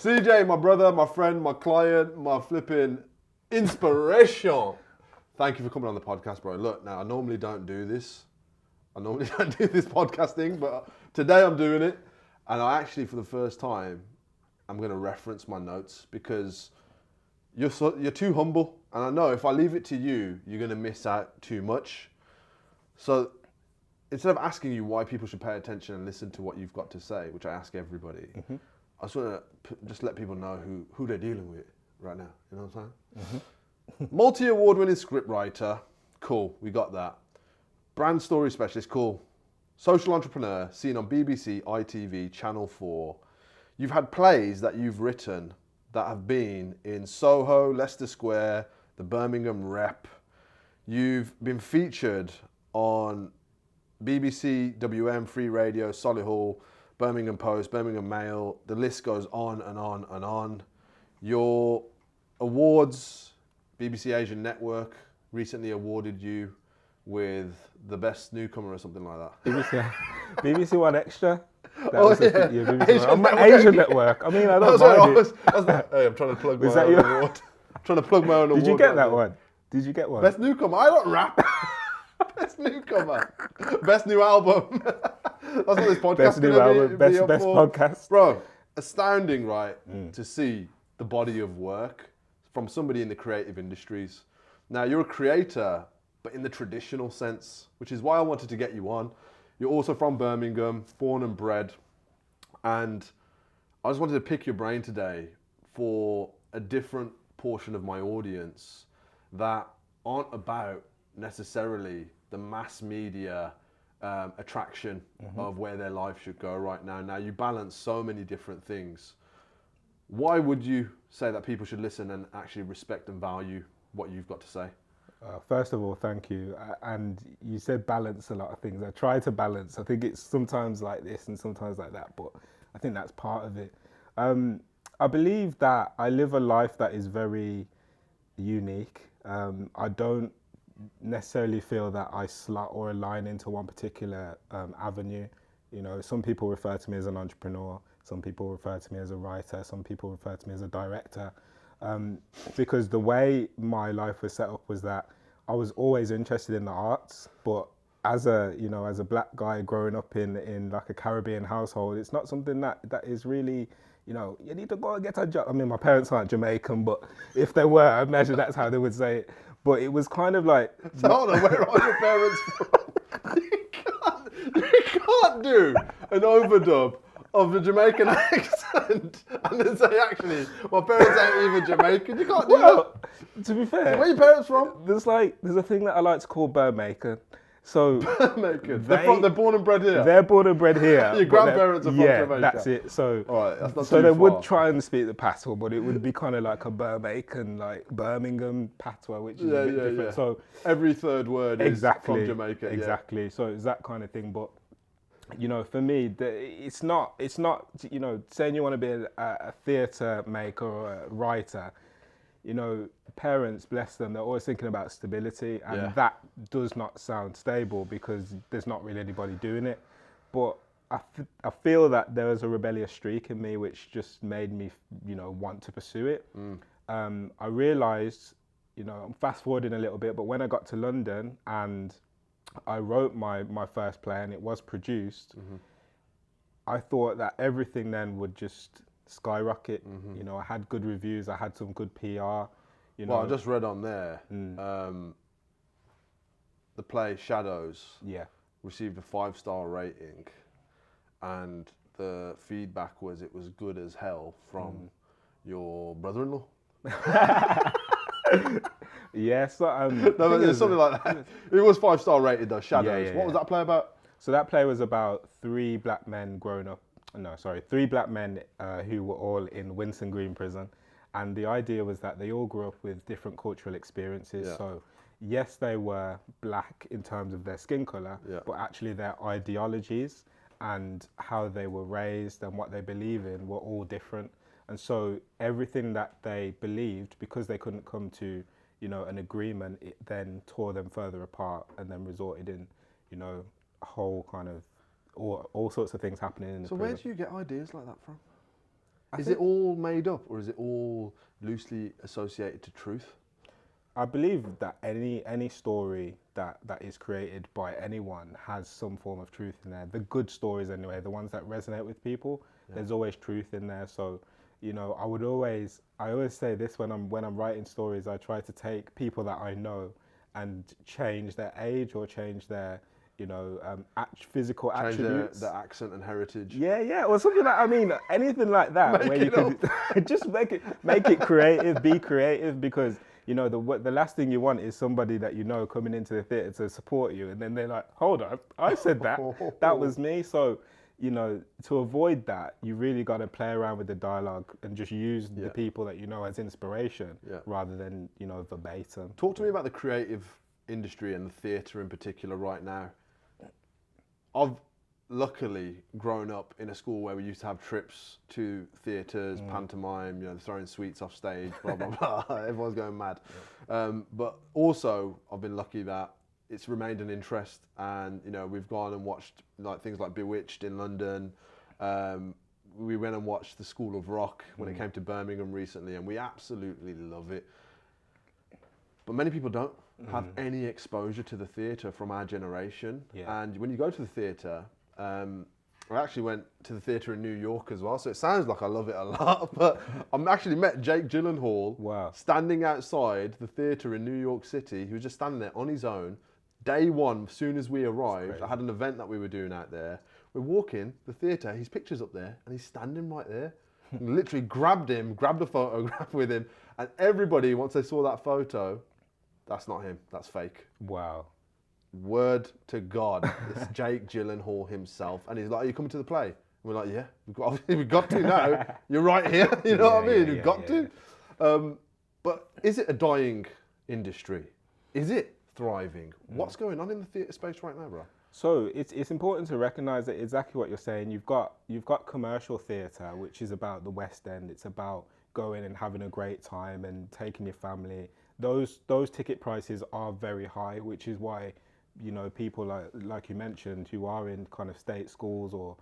CJ, my brother, my friend, my client, my flipping inspiration. Thank you for coming on the podcast, bro. Look, now I normally don't do this. I normally don't do this podcasting, but today I'm doing it. And I actually, for the first time, I'm going to reference my notes because you're too humble. And I know if I leave it to you, you're going to miss out too much. So instead of asking you why people should pay attention and listen to what you've got to say, which I ask everybody, I just want to just let people know who they're dealing with right now. You know what I'm saying? Multi-award winning scriptwriter, cool, we got that. Brand story specialist, cool. Social entrepreneur, seen on BBC, ITV, Channel 4. You've had plays that you've written that have been in Soho, Leicester Square, the Birmingham Rep. You've been featured on BBC, WM, Free Radio, Solihull, Birmingham Post, Birmingham Mail. The list goes on and on and on. Your awards, BBC Asian Network recently awarded you with the best newcomer or something like that. BBC One Extra. Asian Network. I mean, I don't mind it. Hey, I'm trying to plug my own award. I'm trying to plug my own award. Did you get that one? Did you get one? Best newcomer. I don't rap. Best newcomer. Best new album. That's what this podcast Best new album. Best podcast. Bro, astounding, right? To see the body of work from somebody in the creative industries. Now, you're a creator, but in the traditional sense, which is why I wanted to get you on. You're also from Birmingham, born and bred. And I just wanted to pick your brain today for a different portion of my audience that aren't about necessarily the mass media attraction of where their life should go right now. Now, you balance so many different things. Why would you say that people should listen and actually respect and value what you've got to say? First of all, thank you. And you said balance a lot of things. I try to balance. I think it's sometimes like this and sometimes like that, but I think that's part of it. I believe that I live a life that is very unique. I don't necessarily feel that I slot or align into one particular avenue. You know, some people refer to me as an entrepreneur. Some people refer to me as a writer. Some people refer to me as a director. Because the way my life was set up was that I was always interested in the arts, but as a black guy growing up in like a Caribbean household, it's not something that is really, you need to go and get a job. I mean, my parents aren't Jamaican, but if they were, I imagine that's how they would say it. But it was kind of like... So hold on, where are your parents from? You can't do an overdub of a Jamaican accent and then say, actually, my parents ain't even Jamaican. You can't do that. To be fair, where are your parents from? There's a thing that I like to call Birmingham. So Birmingham. They're born and bred here. They're born and bred here. Your grandparents are from Jamaica. Yeah, that's it. So, all right, that's not so too they far. would try and speak the patois, but it would be kind of like a Birmingham, like Birmingham patois, which is a bit different. Yeah. So every third word is from Jamaica. Exactly. So it's that kind of thing. But for me, it's not. Saying you want to be a theatre maker or a writer. Parents, bless them, they're always thinking about stability, and that does not sound stable because there's not really anybody doing it. But I feel that there was a rebellious streak in me which just made me, want to pursue it. I realised, I'm fast forwarding a little bit, but when I got to London and I wrote my first play and it was produced, I thought that everything then would just skyrocket. I had good reviews, I had some good PR. Well, I just read on there, the play Shadows received a 5-star rating, and the feedback was it was good as hell from your brother-in-law. Yes, it's something like that. It was 5-star rated though. Shadows. What was that play about? So that play was about three black men who were all in Winson Green prison. And the idea was that they all grew up with different cultural experiences. Yeah. So yes, they were black in terms of their skin color, but actually their ideologies and how they were raised and what they believe in were all different. And so everything that they believed, because they couldn't come to, an agreement, it then tore them further apart and then resulted in, a whole kind of all sorts of things happening in the prison. Where do you get ideas like that from? Is it all made up, or is it all loosely associated to truth? I believe that any story that is created by anyone has some form of truth in there. The good stories, anyway, the ones that resonate with people, there's always truth in there. So, you know, I always say this when I'm writing stories. I try to take people that I know and change their age or change their, you know, physical Change attributes. their accent and heritage. Yeah, or something like, I mean, anything like that, where you could just make it creative, be creative, because, you know, the last thing you want is somebody that you know coming into the theatre to support you, and then they're like, hold on, I said that was me. So, you know, to avoid that, you really got to play around with the dialogue and just use the people that you know as inspiration, rather than, you know, verbatim. Talk to me about the creative industry and the theatre in particular right now. I've luckily grown up in a school where we used to have trips to theatres, pantomime, you know, throwing sweets off stage, blah, blah, blah. Everyone's going mad. But also, I've been lucky that it's remained an interest, and, you know, we've gone and watched like things like Bewitched in London. We went and watched the School of Rock when it came to Birmingham recently, and we absolutely love it. But many people don't have any exposure to the theatre from our generation. And when you go to the theatre, I actually went to the theatre in New York as well, so it sounds like I love it a lot, but I actually met Jake Gyllenhaal standing outside the theatre in New York City. He was just standing there on his own. Day one, as soon as we arrived, I had an event that we were doing out there. We're walking the theatre, his picture's up there, and he's standing right there. Literally grabbed a photograph with him, and everybody, once they saw that photo, that's not him, that's fake. Wow. Word to God, it's Jake Gyllenhaal himself. And he's like, are you coming to the play? And we're like, yeah, we've got to now. You're right here, you know what I mean? We've got to. But is it a dying industry? Is it thriving? What's going on in the theatre space right now, bro? So it's important to recognise that exactly what you're saying. You've got commercial theatre, which is about the West End. It's about going and having a great time and taking your family. Those ticket prices are very high, which is why, you know, people like you mentioned, who are in kind of state schools or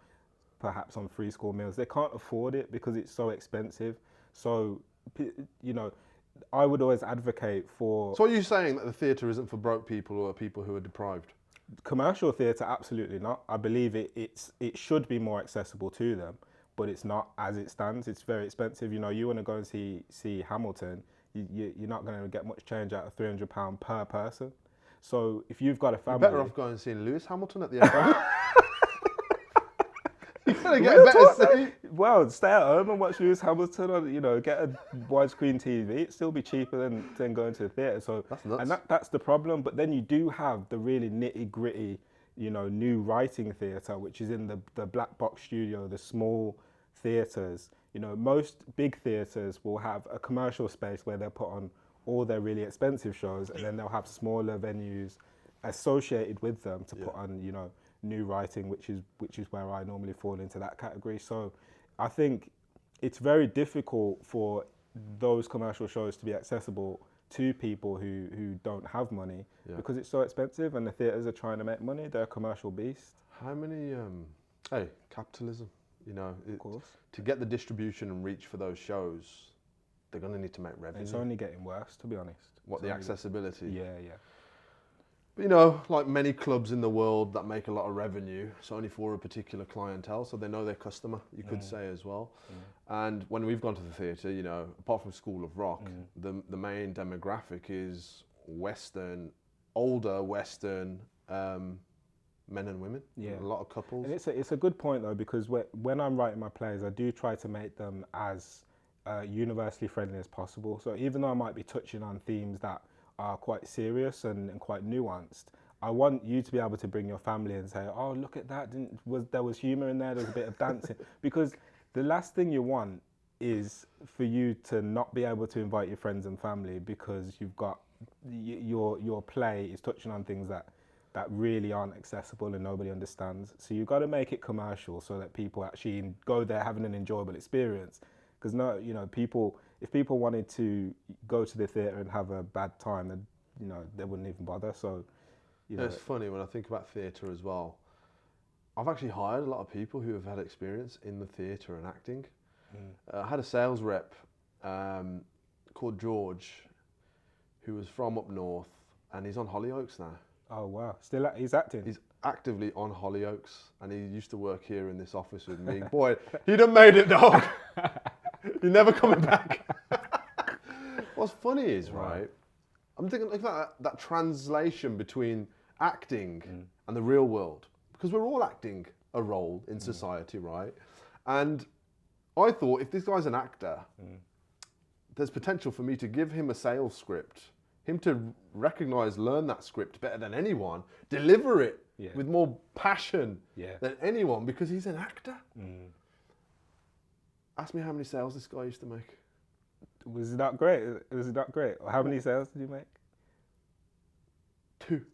perhaps on free school meals, they can't afford it because it's so expensive. So, you know, I would always advocate for... So are you saying that the theatre isn't for broke people or people who are deprived? Commercial theatre, absolutely not. I believe it should be more accessible to them, but it's not as it stands. It's very expensive. You know, you want to go and see Hamilton, you're not going to get much change out of £300 per person. So if you've got a family... You're better off going and seeing Lewis Hamilton at the end. You're going to get a better seat. Well, stay at home and watch Lewis Hamilton, or, you know, get a widescreen TV. It'd still be cheaper than going to the theatre. So that's nuts. And that's the problem. But then you do have the really nitty gritty, you know, new writing theatre, which is in the black box studio, the small theatres. You know, most big theatres will have a commercial space where they'll put on all their really expensive shows, and then they'll have smaller venues associated with them to put on, you know, new writing, which is where I normally fall into that category. So I think it's very difficult for those commercial shows to be accessible to people who don't have money because it's so expensive, and the theatres are trying to make money. They're a commercial beast. How many, capitalism, you know, Of course. To get the distribution and reach for those shows, they're going to need to make revenue. It's only getting worse, to be honest. What, the accessibility? Yeah. But, you know, like many clubs in the world that make a lot of revenue, it's only for a particular clientele, so they know their customer, you could say as well. And when we've gone to the theatre, you know, apart from School of Rock, the main demographic is Western, older Western men and women. A lot of couples. And it's a good point, though, because when I'm writing my plays, I do try to make them as universally friendly as possible. So even though I might be touching on themes that are quite serious and quite nuanced, I want you to be able to bring your family and say, oh, look at that, there was humour in there, there was a bit of dancing. Because the last thing you want is for you to not be able to invite your friends and family because you've got your play is touching on things that really aren't accessible and nobody understands. So you've got to make it commercial so that people actually go there having an enjoyable experience. Because if people wanted to go to the theatre and have a bad time, then, you know, they wouldn't even bother. So, you know, it's funny when I think about theatre as well. I've actually hired a lot of people who have had experience in the theatre and acting, I had a sales rep called George, who was from up north, and he's on Hollyoaks now. Oh wow! He's acting. He's actively on Hollyoaks, and he used to work here in this office with me. Boy, he done made it, dog. He's never coming back. What's funny is, right, I'm thinking like that translation between acting and the real world, because we're all acting a role in society, right? And I thought, if this guy's an actor, there's potential for me to give him a sales script, him to recognise, learn that script better than anyone, deliver it with more passion than anyone, because he's an actor. Ask me how many sales this guy used to make. Was it that great? How many sales did you make? 2.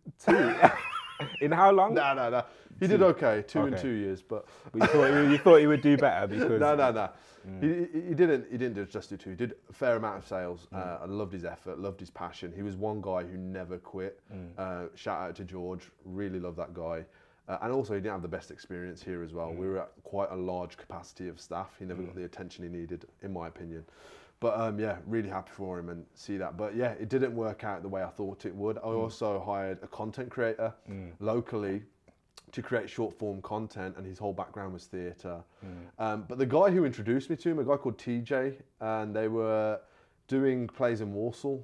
In how long? No. He did okay, 2 in 2 years, but you thought he would do better because no. He didn't just do 2. He did a fair amount of sales. I loved his effort, loved his passion. He was one guy who never quit. Shout out to George, really love that guy. And also, he didn't have the best experience here as well. We were at quite a large capacity of staff. He never got the attention he needed, in my opinion. But yeah, really happy for him and see that. But yeah, it didn't work out the way I thought it would. I also hired a content creator locally to create short form content, and his whole background was theatre. But the guy who introduced me to him, a guy called TJ, and they were doing plays in Warsaw,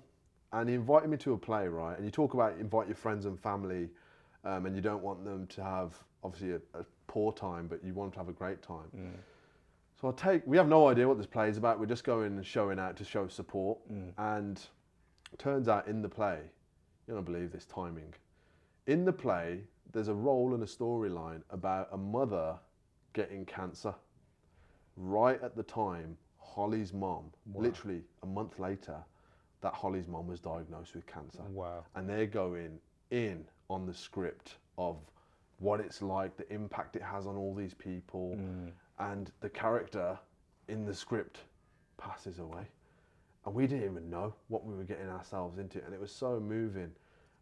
and he invited me to a play, right? And you talk about invite your friends and family, and you don't want them to have, obviously, a poor time, but you want them to have a great time. So we have no idea what this play is about. We're just going and showing out to show support. And turns out in the play, you don't believe this timing. In the play, there's a role and a storyline about a mother getting cancer. Right at the time, Holly's mom, literally a month later, that Holly's mom was diagnosed with cancer. Wow. And they're going in on the script of what it's like, the impact it has on all these people. And the character in the script passes away. And we didn't even know what we were getting ourselves into. And it was so moving.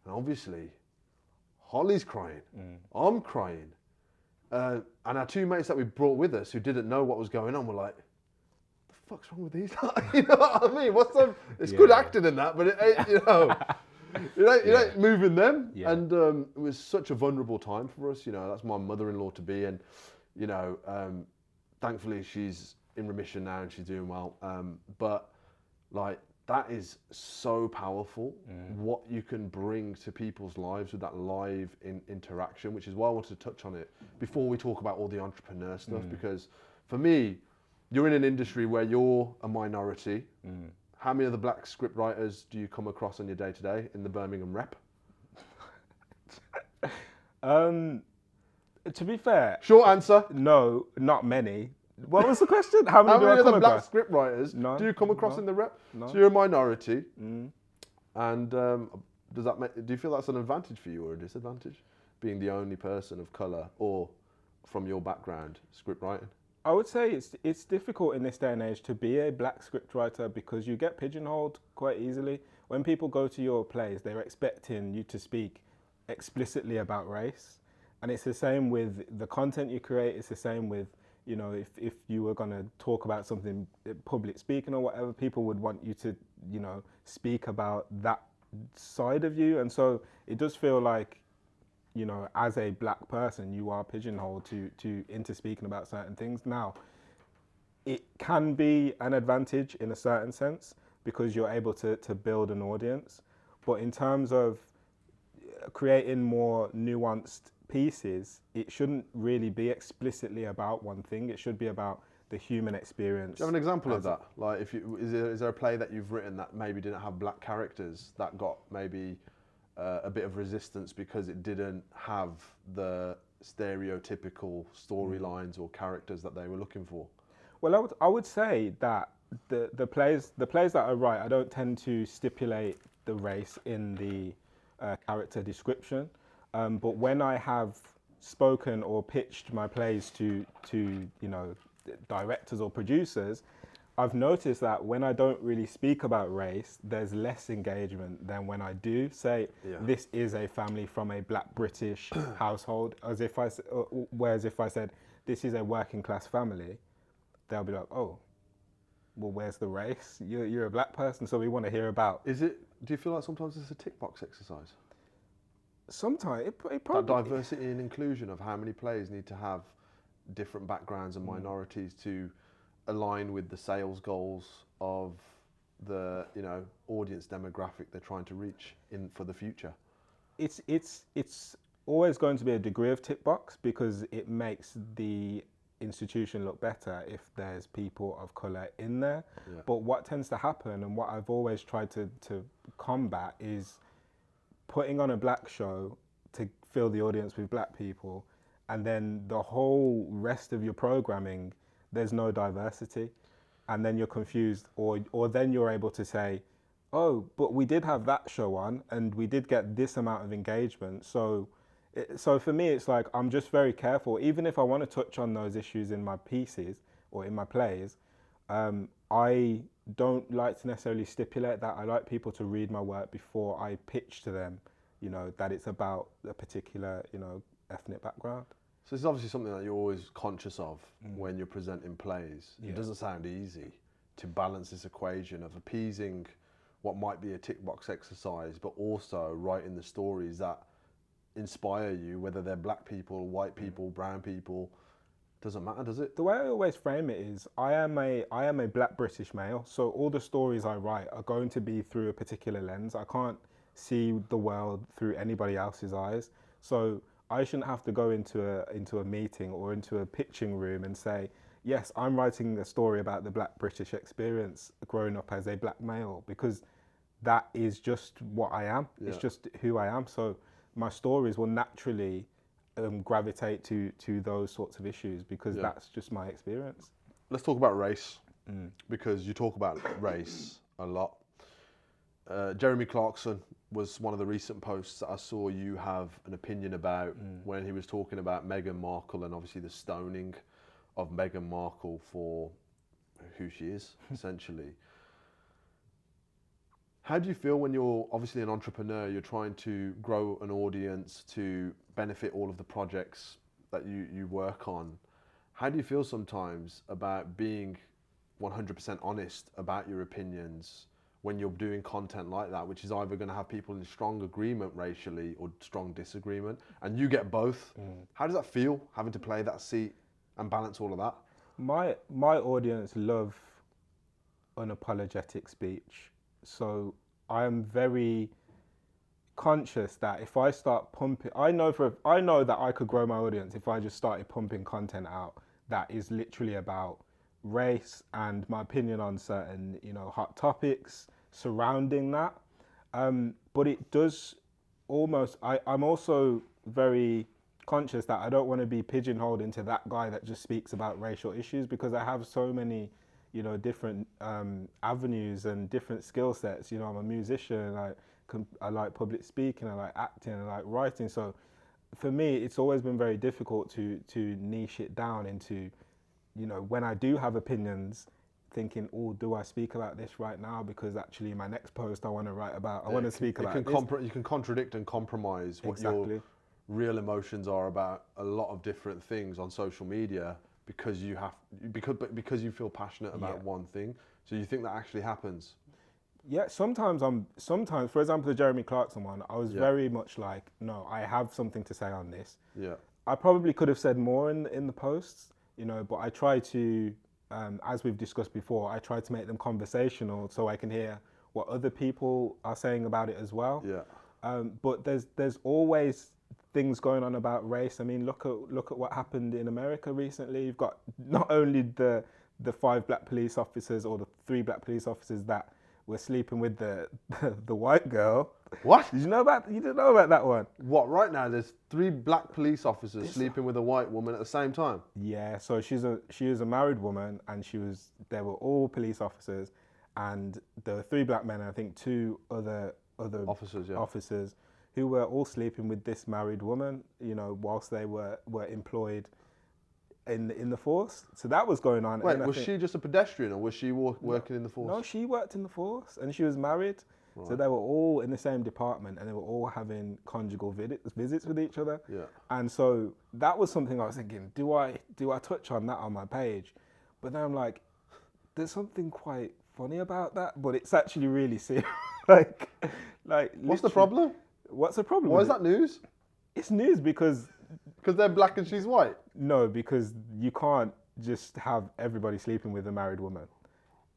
And obviously, Holly's crying. I'm crying. And our 2 mates that we brought with us who didn't know what was going on were like, the fuck's wrong with these guys? You know what I mean? It's good acting in that, but it ain't, it ain't moving them. And it was such a vulnerable time for us. That's my mother-in-law to be. And, thankfully, she's in remission now and she's doing well. But like, that is so powerful, what you can bring to people's lives with that live interaction, which is why I wanted to touch on it before we talk about all the entrepreneur stuff. Because for me, you're in an industry where you're a minority. How many other black script writers do you come across on your day-to-day in the Birmingham rep? To be fair, short answer. No, not many. What was the question? How many other black script writers do you come across in the rep? No. So you're a minority. And do you feel that's an advantage for you or a disadvantage? Being the only person of colour or from your background script writing? I would say it's difficult in this day and age to be a black script writer because you get pigeonholed quite easily. When people go to your plays, they're expecting you to speak explicitly about race. And it's the same with the content you create. It's the same with, if you were going to talk about something, public speaking or whatever, people would want you to, speak about that side of you. And so it does feel like, as a black person, you are pigeonholed into speaking about certain things. Now, it can be an advantage in a certain sense because you're able to build an audience. But in terms of creating more nuanced pieces, it shouldn't really be explicitly about one thing. It should be about the human experience. Do you have an example of that? Like, is there a play that you've written that maybe didn't have black characters that got maybe a bit of resistance because it didn't have the stereotypical storylines or characters that they were looking for? Well, I would say that the plays that I write, I don't tend to stipulate the race in the character description. But when I have spoken or pitched my plays to directors or producers, I've noticed that when I don't really speak about race, there's less engagement than when I do say this is a family from a black British household. Whereas if I said this is a working class family, they'll be like, oh, well, where's the race? You're a black person, so we want to hear about. Do you feel like sometimes it's a tick box exercise? Sometimes it That probably. diversity and inclusion of how many players need to have different backgrounds and minorities to align with the sales goals of the audience demographic they're trying to reach for the future. It's always going to be a degree of tick box because it makes the institution look better if there's people of colour in there. Yeah. But what tends to happen, and what I've always tried to combat, is putting on a black show to fill the audience with black people, and then the whole rest of your programming, there's no diversity, and then you're confused, or then you're able to say, oh, but we did have that show on, and we did get this amount of engagement. So for me, it's like I'm just very careful. Even if I want to touch on those issues in my pieces or in my plays, I don't like to necessarily stipulate that. I like people to read my work before I pitch to them, that it's about a particular, ethnic background. So it's obviously something that you're always conscious of when you're presenting plays. Yeah. It doesn't sound easy to balance this equation of appeasing what might be a tick box exercise, but also writing the stories that inspire you, whether they're black people, white people, brown people. Doesn't matter, does it? The way I always frame it is I am a black British male, so all the stories I write are going to be through a particular lens. I can't see the world through anybody else's eyes. So I shouldn't have to go into a meeting or into a pitching room and say, yes, I'm writing a story about the black British experience growing up as a black male, because that is just what I am. Yeah. It's just who I am. So my stories will naturally gravitate to those sorts of issues because that's just my experience. Let's talk about race, because you talk about race a lot. Jeremy Clarkson was one of the recent posts that I saw you have an opinion about when he was talking about Meghan Markle and obviously the stoning of Meghan Markle for who she is, essentially. How do you feel when you're obviously an entrepreneur, you're trying to grow an audience to benefit all of the projects that you work on? How do you feel sometimes about being 100% honest about your opinions when you're doing content like that, which is either going to have people in strong agreement racially or strong disagreement, and you get both? How does that feel, having to play that seat and balance all of that? My audience love unapologetic speech. So I am very conscious that if I start pumping, I know that I could grow my audience if I just started pumping content out that is literally about race and my opinion on certain, hot topics surrounding that. But it does almost, I'm also very conscious that I don't want to be pigeonholed into that guy that just speaks about racial issues, because I have so many different avenues and different skill sets. I'm a musician, I like public speaking, I like acting, I like writing. So for me, it's always been very difficult to niche it down into, when I do have opinions, thinking, oh, do I speak about this right now? Because actually my next post I want to write about, I want to speak about this. You can contradict and compromise what your real emotions are about a lot of different things on social media, because you feel passionate about one thing. So you think that actually happens? Yeah, sometimes, for example, the Jeremy Clarkson one, I was very much like, no, I have something to say on this. Yeah. I probably could have said more in the posts, but I try to, as we've discussed before, I try to make them conversational so I can hear what other people are saying about it as well. Yeah. But there's always things going on about race. I mean, look at what happened in America recently. You've got not only the 5 black police officers or the 3 black police officers that were sleeping with the white girl. What? You didn't know about that one? What, right now there's 3 black police officers sleeping with a white woman at the same time? Yeah, so she was a married woman, and they were all police officers, and there were 3 black men and I think 2 other officers who were all sleeping with this married woman, whilst they were employed in the force. So that was going on. Wait, was she just a pedestrian, or was she working in the force? No, she worked in the force, and she was married. Right. So they were all in the same department, and they were all having conjugal visits with each other. Yeah. And so that was something I was thinking, do I touch on that on my page? But then I'm like, there's something quite funny about that, but it's actually really serious. like What's the literally- problem? What's the problem? Why with is that news? it? It's news because Because they're black and she's white. no, because you can't just have everybody sleeping with a married woman,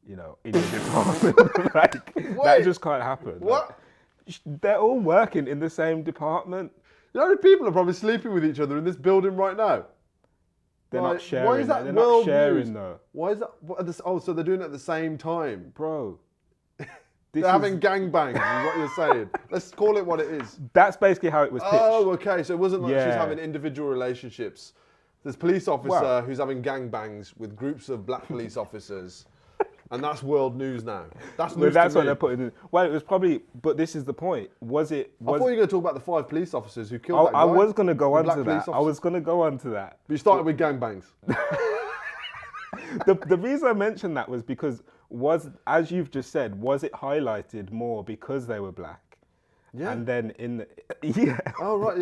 in your department. Like that Wait. just can't happen. What? Like, they're all working in the same department. You know how many people are probably sleeping with each other in this building right now? They're Like, not sharing. Why is that they're world not sharing news? though, Why is that? Oh, so they're doing it at the same time. bro. They're having gangbangs, is what you're saying. Let's call it what it is. That's basically how it was pitched. Oh, okay. So it wasn't like she's Yeah. having individual relationships. This police officer Well- who's having gangbangs with groups of black police officers, and that's world news now. That's Well, news that's to what me. they're putting in. Well, it was probably, but this is the point. Was it? I thought you were going to talk about the 5 police officers who killed I, that guy. I was going to go the on black to police that. I officer. was going to go on to that. But you started with gangbangs. The reason I mentioned that was because as you've just said, was it highlighted more because they were black? Yeah. And then yeah. Oh, right.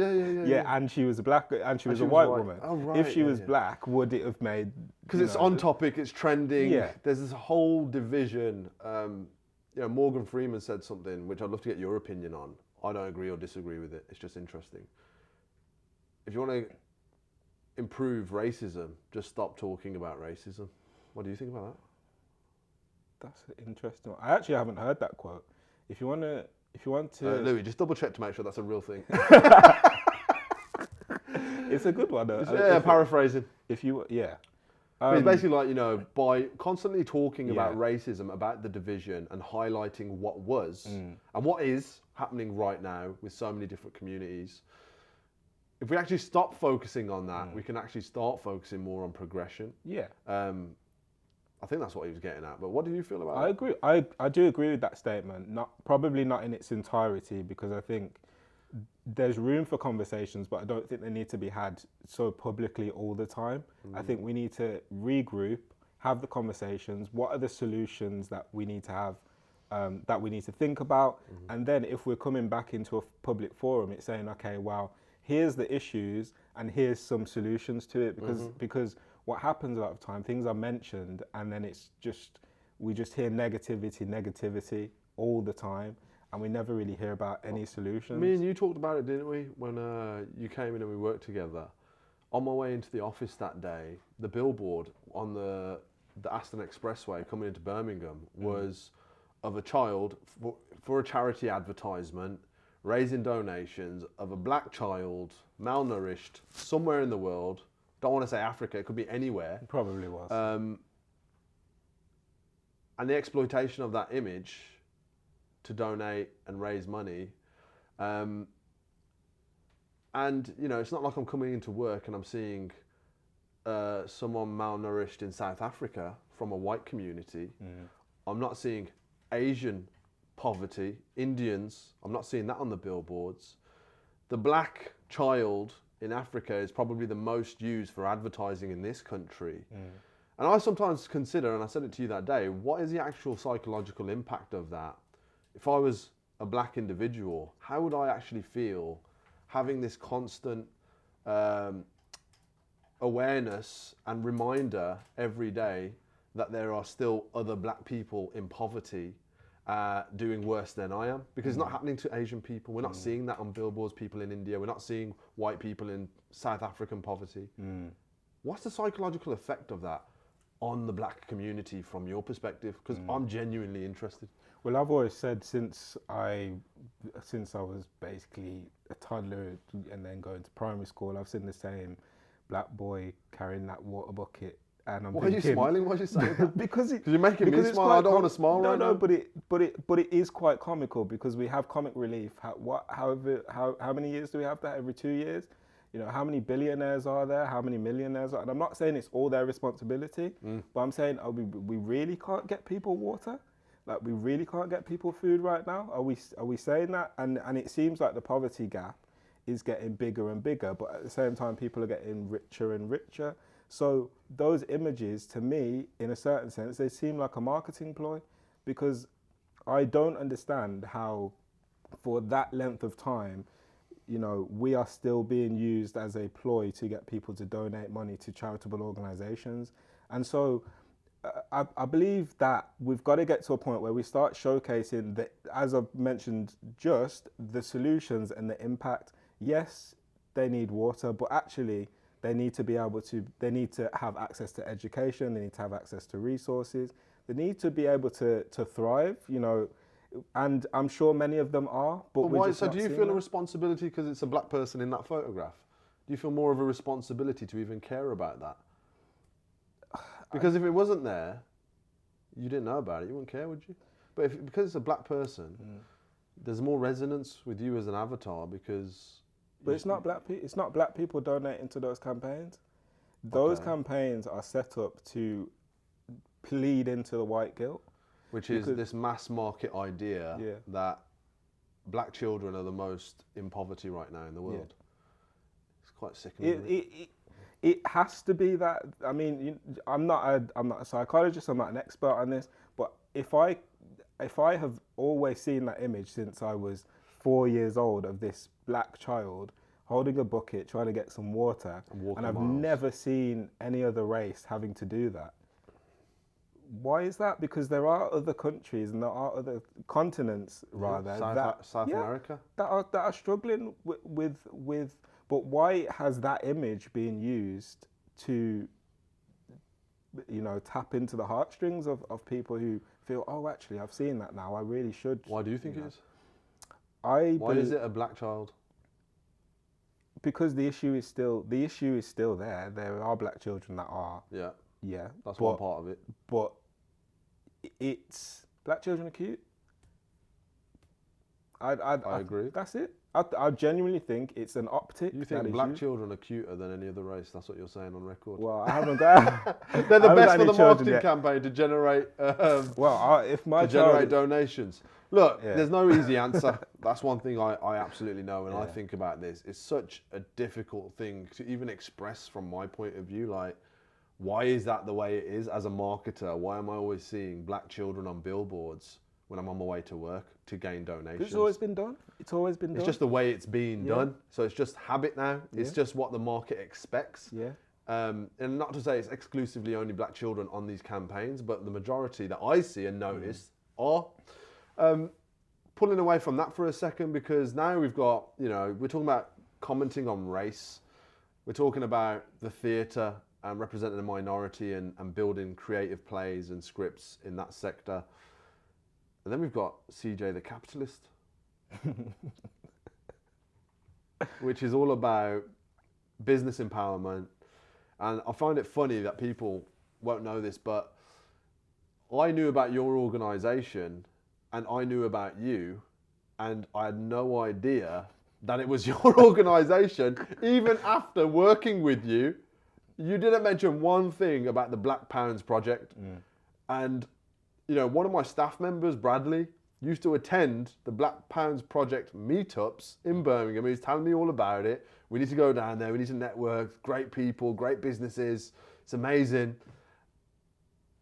Yeah, and she was a black, and she was she a was white white. woman. Oh, right, If she yeah, was yeah. black, would it have made? Because you it's know, on topic, it's trending. Yeah. There's this whole division. Morgan Freeman said something which I'd love to get your opinion on. I don't agree or disagree with it. It's just interesting. If you want to improve racism, just stop talking about racism. What do you think about that? That's interesting. I actually haven't heard that quote. If you want to, Louis, just double check to make sure that's a real thing. it's a good one. Paraphrasing. If you, yeah. But it's basically like, by constantly talking about Yeah. racism, about the division, and highlighting what was and what is happening right now with so many different communities, if we actually stop focusing on that, we can actually start focusing more on progression. Yeah. I think that's what he was getting at. But what do you feel about I that? agree. I do agree with that statement. Probably not in its entirety, because I think there's room for conversations, but I don't think they need to be had so publicly all the time. I think we need to regroup, have the conversations. What are the solutions that we need to have, that we need to think about? And then if we're coming back into a public forum, it's saying, okay, well, here's the issues and here's some solutions to it, because what happens a lot of time, things are mentioned and then we just hear negativity all the time, and we never really hear about any solutions. Me and you talked about it, didn't we? When you came in and we worked together. On my way into the office that day, the billboard on the Aston Expressway coming into Birmingham was of a child for a charity advertisement, raising donations of a black child, malnourished, somewhere in the world. Don't want to say Africa, it could be anywhere. It probably was. And the exploitation of that image to donate and raise money. And, it's not like I'm coming into work and I'm seeing someone malnourished in South Africa from a white community. I'm not seeing Asian poverty, Indians, I'm not seeing that on the billboards. The black child in Africa is probably the most used for advertising in this country. And I sometimes consider, and I said it to you that day, what is the actual psychological impact of that? If I was a black individual, how would I actually feel having this constant awareness and reminder every day that there are still other black people in poverty doing worse than I am? Because it's not happening to Asian people. We're not seeing that on billboards, people in India. We're not seeing white people in South African poverty. What's the psychological effect of that on the black community from your perspective? Because I'm genuinely interested. Well, I've always said since I was basically a toddler and then going to primary school, I've seen the same black boy carrying that water bucket, and I'm Why are you smiling? Why are you saying that? because you're making me it's smile. quite I don't want to smile right now. No, but it is quite comical, because we have comic relief. How many years do we have that? Every 2 years? How many billionaires are there? How many millionaires are? And I'm not saying it's all their responsibility, but I'm saying, we really can't get people water? Like, we really can't get people food right now? Are we saying that? And it seems like the poverty gap is getting bigger and bigger, but at the same time, people are getting richer and richer. So those images, to me, in a certain sense, they seem like a marketing ploy, because I don't understand how, for that length of time, we are still being used as a ploy to get people to donate money to charitable organizations. And so I believe that we've got to get to a point where we start showcasing the, as I've mentioned, just the solutions and the impact. Yes, they need water, but actually they need to be able to, they need to have access to education, they need to have access to resources, they need to be able to thrive, you know, and I'm sure many of them are, but we're why? just So not do you seeing feel a that. responsibility because it's a black person in that photograph? Do you feel more of a responsibility to even care about that? Because if it wasn't there, you didn't know about it, you wouldn't care, would you? But because it's a black person, there's more resonance with you as an avatar because. But it's not black people. It's not black people donating to those campaigns. Those campaigns are set up to plead into the white guilt, which is this mass market idea Yeah. that black children are the most in poverty right now in the world. It's quite sickening. It has to be that. I mean, I'm not a psychologist. I'm not an expert on this. But if I have always seen that image since I was 4 years old of this black child holding a bucket trying to get some water, and I've never seen any other race having to do that. Why is that? Because there are other countries and there are other continents, rather, South America, that are struggling with. But why has that image been used to, you know, tap into the heartstrings of people who feel, oh, actually, I've seen that now. I really should. Why do you think it is? Why is it a black child? Because the issue is still there. There are black children that are. Yeah. That's one part of it. But it's black children are cute. I agree. That's it. I genuinely think it's an optic. You think black children are cuter than any other race? That's what you're saying on record. Well, I haven't got. They're the best for the marketing campaign to generate. If my generate donations. Look, there's no easy answer. That's one thing I absolutely know, and I think about this. It's such a difficult thing to even express from my point of view. Like, why is that the way it is as a marketer? Why am I always seeing black children on billboards when I'm on my way to work to gain donations? It's always been done. It's always been done. It's just the way it's being done. So it's just habit now. It's just what the market expects. Yeah. And not to say it's exclusively only black children on these campaigns, but the majority that I see and notice are. Pulling away from that for a second, because now we've got, you know, we're talking about commenting on race. We're talking about the theatre and representing a minority and building creative plays and scripts in that sector. And then we've got CJ the Capitalist, which is all about business empowerment. And I find it funny that people won't know this, but I knew about your organisation and I knew about you, and I had no idea that it was your organisation. Even after working with you, you didn't mention one thing about the Black Pounds Project. And, you know, one of my staff members, Bradley, used to attend the Black Pounds Project meetups in Birmingham. He was telling me all about it. We need to go down there. We need to network. Great people, great businesses. It's amazing.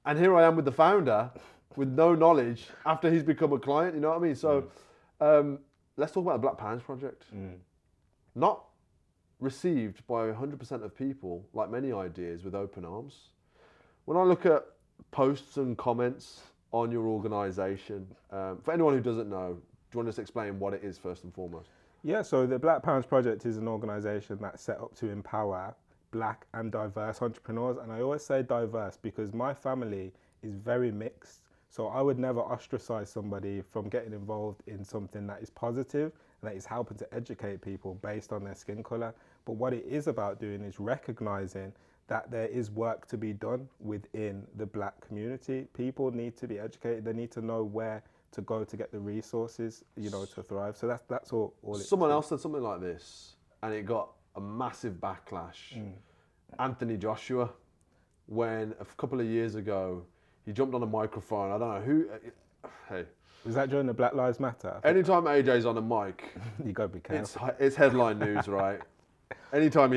And here I am with the founder with no knowledge after he's become a client, you know what I mean? So let's talk about the Black Pounds Project. Not received by 100% of people, like many ideas, with open arms. When I look at posts and comments on your organisation, for anyone who doesn't know, do you want to just explain what it is first and foremost? Yeah, so the Black Pounds Project is an organisation that's set up to empower black and diverse entrepreneurs. And I always say diverse because my family is very mixed. So I would never ostracize somebody from getting involved in something that is positive and that is helping to educate people based on their skin colour. But what it is about doing is recognising that there is work to be done within the black community. People need to be educated. They need to know where to go to get the resources, you know, to thrive. So that's all it is. Someone else said something like this and it got a massive backlash. Anthony Joshua, when a couple of years ago, he jumped on a microphone. I don't know who. Hey, was that during the Black Lives Matter? Anytime AJ's on a mic, you gotta be careful. It's headline news, right? Anytime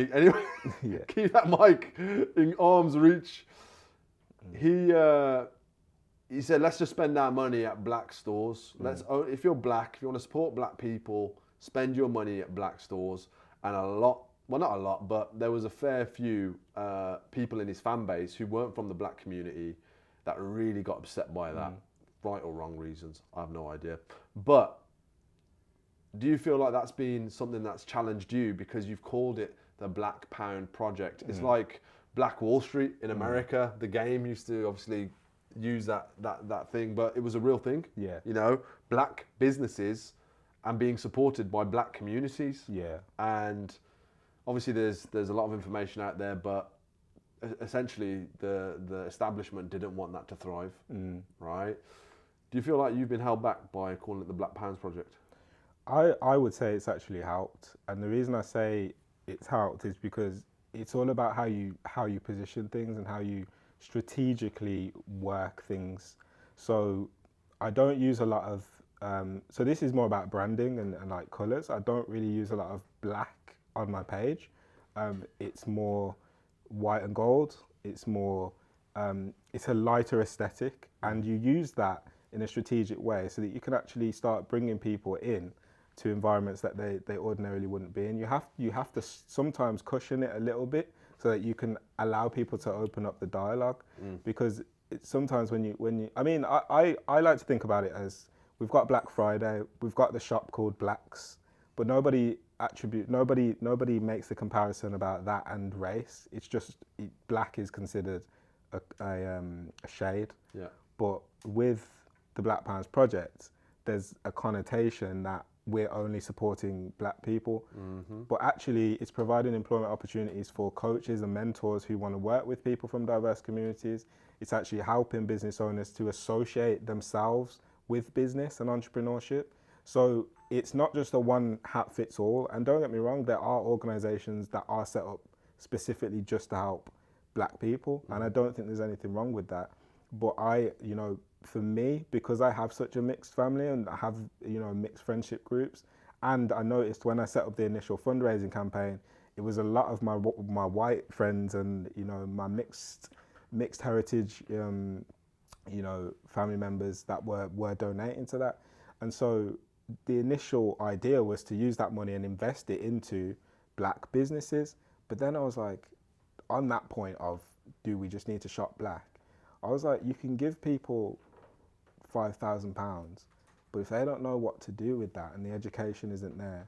keep that mic in arm's reach. He said, let's just spend our money at black stores. If you're black, if you want to support black people, spend your money at black stores. And not a lot, but there was a fair few people in his fan base who weren't from the black community, that really got upset by that, right or wrong reasons. I have no idea. But do you feel like that's been something that's challenged you because you've called it the Black Pound Project? It's like Black Wall Street in America. The game used to obviously use that thing, but it was a real thing. Yeah. You know, black businesses and being supported by black communities. Yeah. And obviously there's a lot of information out there, but essentially the establishment didn't want that to thrive, right? Do you feel like you've been held back by calling it the Black Pounds Project? I would say it's actually helped, and the reason I say it's helped is because it's all about how you position things and how you strategically work things. So I don't use a lot of so this is more about branding and like colors. I don't really use a lot of black on my page. It's more white and gold. It's more it's a lighter aesthetic, and you use that in a strategic way so that you can actually start bringing people in to environments that they ordinarily wouldn't be in. You have to sometimes cushion it a little bit so that you can allow people to open up the dialogue, because sometimes when you I mean I like to think about it as we've got Black Friday, we've got the shop called Blacks, but nobody makes the comparison about that and race. It's just black is considered a shade. Yeah. But with the Black Pounds Project, there's a connotation that we're only supporting black people, but actually it's providing employment opportunities for coaches and mentors who want to work with people from diverse communities. It's actually helping business owners to associate themselves with business and entrepreneurship. So it's not just a one hat fits all. And don't get me wrong, there are organizations that are set up specifically just to help black people. And I don't think there's anything wrong with that. But for me, because I have such a mixed family and I have, mixed friendship groups, and I noticed when I set up the initial fundraising campaign, it was a lot of my white friends and, my mixed heritage, family members that were donating to that. And so the initial idea was to use that money and invest it into black businesses. But then I was like, on that point of, do we just need to shop black? I was like, you can give people £5,000, but if they don't know what to do with that and the education isn't there,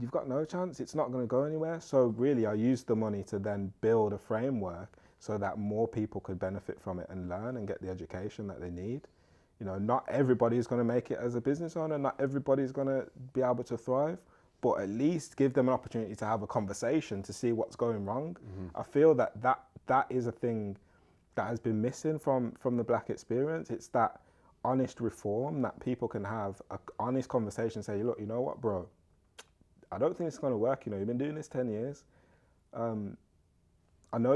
you've got no chance. It's not going to go anywhere. So really, I used the money to then build a framework so that more people could benefit from it and learn and get the education that they need. Not everybody is going to make it as a business owner. Not everybody is going to be able to thrive, but at least give them an opportunity to have a conversation to see what's going wrong. I feel that is a thing that has been missing from the black experience. It's that honest reform that people can have an honest conversation, say, look, you know what, bro, I don't think it's going to work. You've been doing this 10 years. I know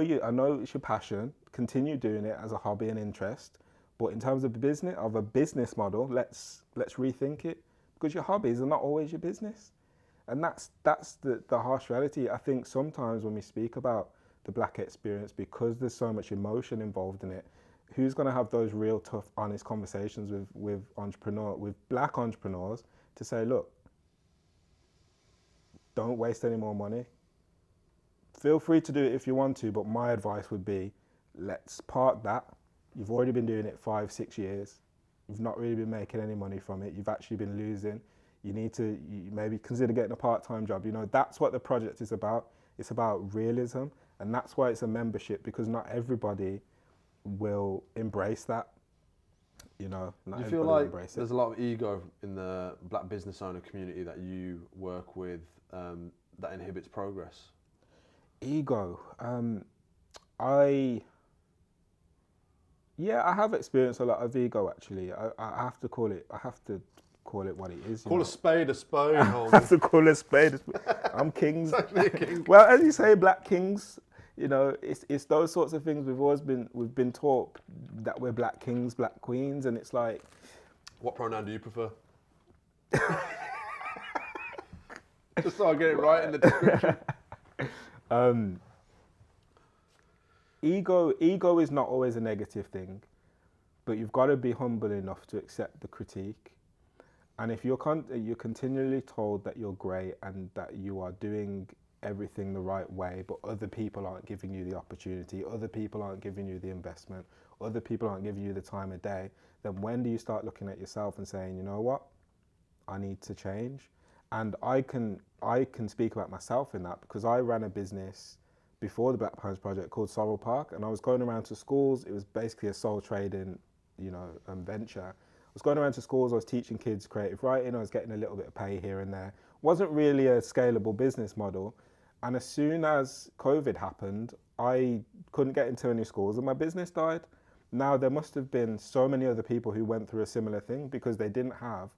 it's your passion. Continue doing it as a hobby and interest. But in terms of a business model, let's rethink it, because your hobbies are not always your business. And that's the harsh reality. I think sometimes when we speak about the black experience, because there's so much emotion involved in it, who's going to have those real tough, honest conversations with black entrepreneurs to say, look, don't waste any more money. Feel free to do it if you want to, but my advice would be, let's park that. You've already been doing it 5-6 years. You've not really been making any money from it. You've actually been losing. You need to maybe consider getting a part-time job. That's what the project is about. It's about realism, and that's why it's a membership, because not everybody will embrace that. Not you everybody feel will like embrace there's it. a lot of ego in the black business owner community that you work with that inhibits progress? Ego. I have experienced a lot of ego, actually. I have to call it what it is. Call a spade, I have Holmes. to call a spade. I'm kings. Exactly, a king. Well, as you say, black kings. It's those sorts of things we've been taught that we're black kings, black queens, and it's like. What pronoun do you prefer? Just so I get it right in the description. Ego is not always a negative thing, but you've got to be humble enough to accept the critique. And if you're continually told that you're great and that you are doing everything the right way, but other people aren't giving you the opportunity, other people aren't giving you the investment, other people aren't giving you the time of day, then when do you start looking at yourself and saying, you know what, I need to change? And I can speak about myself in that, because I ran a business before the Black Pounds Project called Sorrel Park, and I was going around to schools. It was basically a sole trading, venture. I was going around to schools. I was teaching kids creative writing. I was getting a little bit of pay here and there. Wasn't really a scalable business model. And as soon as COVID happened, I couldn't get into any schools, and my business died. Now, there must have been so many other people who went through a similar thing, because they didn't have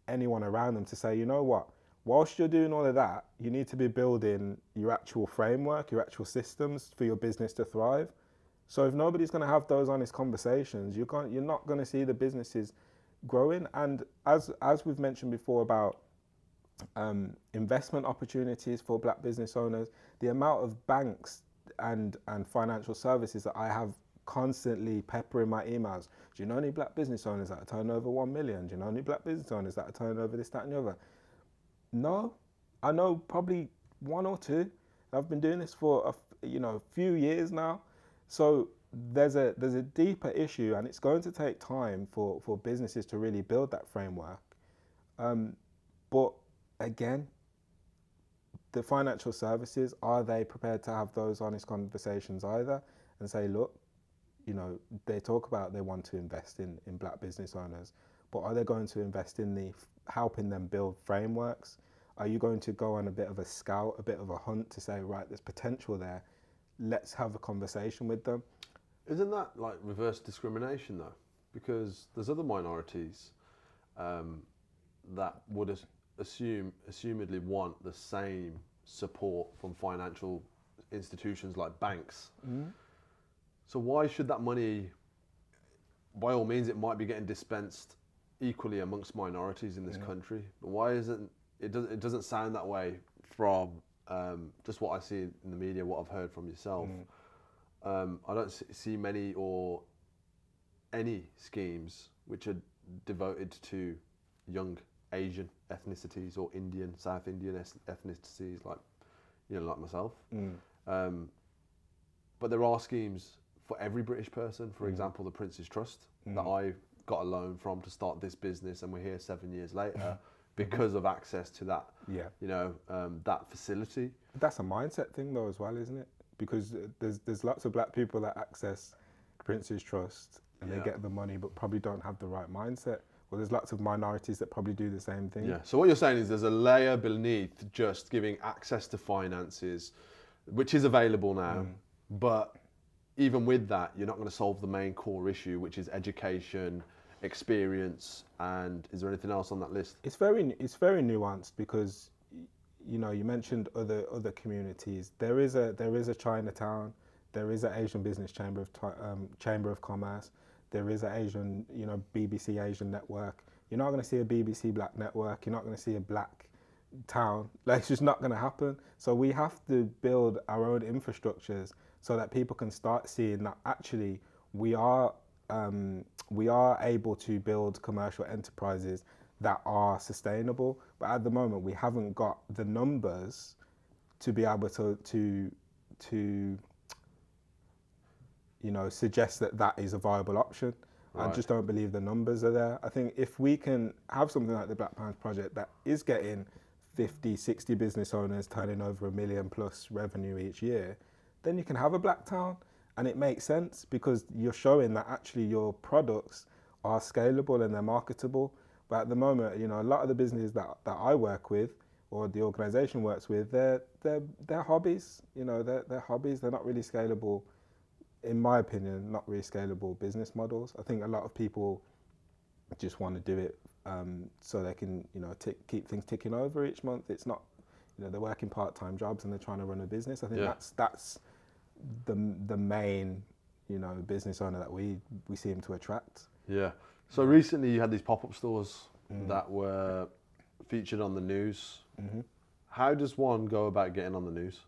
anyone around them to say, you know what, whilst you're doing all of that, you need to be building your actual framework, your actual systems for your business to thrive. So if nobody's going to have those honest conversations, you're not going to see the businesses growing. And as we've mentioned before about investment opportunities for Black business owners, the amount of banks and financial services that I have constantly peppering my emails. Do you know any Black business owners that are turning over 1 million? Do you know any Black business owners that are turning over this, that, and the other? No, I know probably one or two. I've been doing this for a few years now. So there's a deeper issue, and it's going to take time for businesses to really build that framework. But again, the financial services, are they prepared to have those honest conversations either and say, look, they talk about they want to invest in Black business owners, but are they going to invest in helping them build frameworks? Are you going to go on a bit of a scout, a bit of a hunt to say, right, there's potential there, let's have a conversation with them? Isn't that like reverse discrimination though? Because there's other minorities that would assumedly want the same support from financial institutions like banks. Mm. So why should that money, by all means, it might be getting dispensed equally amongst minorities in this country, but why isn't it? Doesn't sound that way from just what I see in the media, what I've heard from yourself. I don't see many or any schemes which are devoted to young Asian ethnicities or South Indian ethnicities, like myself. But there are schemes for every British person. For example, the Prince's Trust that I got a loan from to start this business, and we're here 7 years later because of access to that. That facility. That's a mindset thing though as well, isn't it? Because there's lots of Black people that access Prince's Trust and they get the money, but probably don't have the right mindset. Well, there's lots of minorities that probably do the same thing. Yeah. So what you're saying is there's a layer beneath just giving access to finances, which is available now, but even with that, you're not going to solve the main core issue, which is education, experience, and is there anything else on that list? It's very nuanced, because you mentioned other communities. There is a Chinatown, there is an Asian Business Chamber of Commerce, there is an Asian BBC Asian network. You're not going to see a BBC Black network. You're not going to see a Black town. It's just not going to happen. So we have to build our own infrastructures so that people can start seeing that actually we are able to build commercial enterprises that are sustainable. But at the moment, we haven't got the numbers to be able to suggest that is a viable option. Right. I just don't believe the numbers are there. I think if we can have something like the Black Pounds Project that is getting 50, 60 business owners turning over $1 million plus revenue each year, then you can have a Black town, and it makes sense because you're showing that actually your products are scalable and they're marketable. But at the moment, a lot of the businesses that I work with or the organisation works with, they're hobbies. They're hobbies. They're not really scalable, in my opinion, not really scalable business models. I think a lot of people just want to do it so they can, keep things ticking over each month. It's not, they're working part-time jobs and they're trying to run a business. I think that's the main, business owner that we seem to attract. Yeah. So recently you had these pop-up stores that were featured on the news. Mm-hmm. How does one go about getting on the news?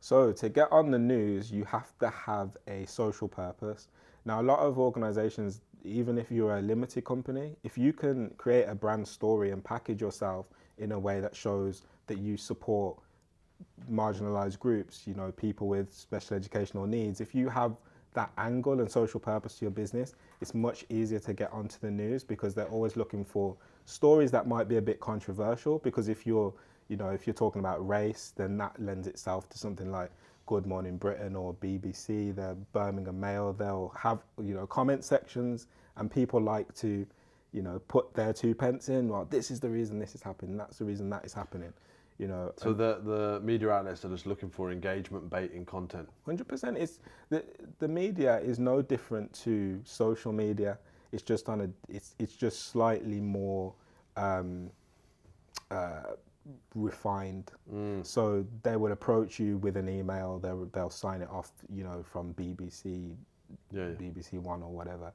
So to get on the news, you have to have a social purpose. Now, a lot of organizations, even if you're a limited company, if you can create a brand story and package yourself in a way that shows that you support marginalized groups, people with special educational needs, if you have that angle and social purpose to your business, it's much easier to get onto the news, because they're always looking for stories that might be a bit controversial. Because if you're talking about race, then that lends itself to something like Good Morning Britain or BBC, the Birmingham Mail. They'll have, comment sections, and people like to, put their 2 pence in. Well, this is the reason this is happening. That's the reason that is happening. So the media outlets are just looking for engagement baiting content. 100%. It's the media is no different to social media. It's just it's just slightly more refined. So they would approach you with an email. They'll sign it off, from BBC, BBC One or whatever.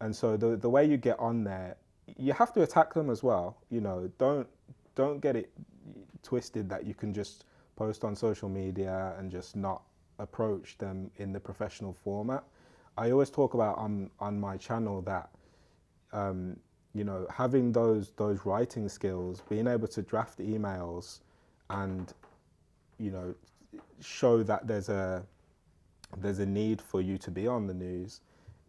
And so the way you get on there, you have to attack them as well. Don't get it twisted that you can just post on social media and just not approach them in the professional format. I always talk about on my channel that having those writing skills, being able to draft emails and show that there's a need for you to be on the news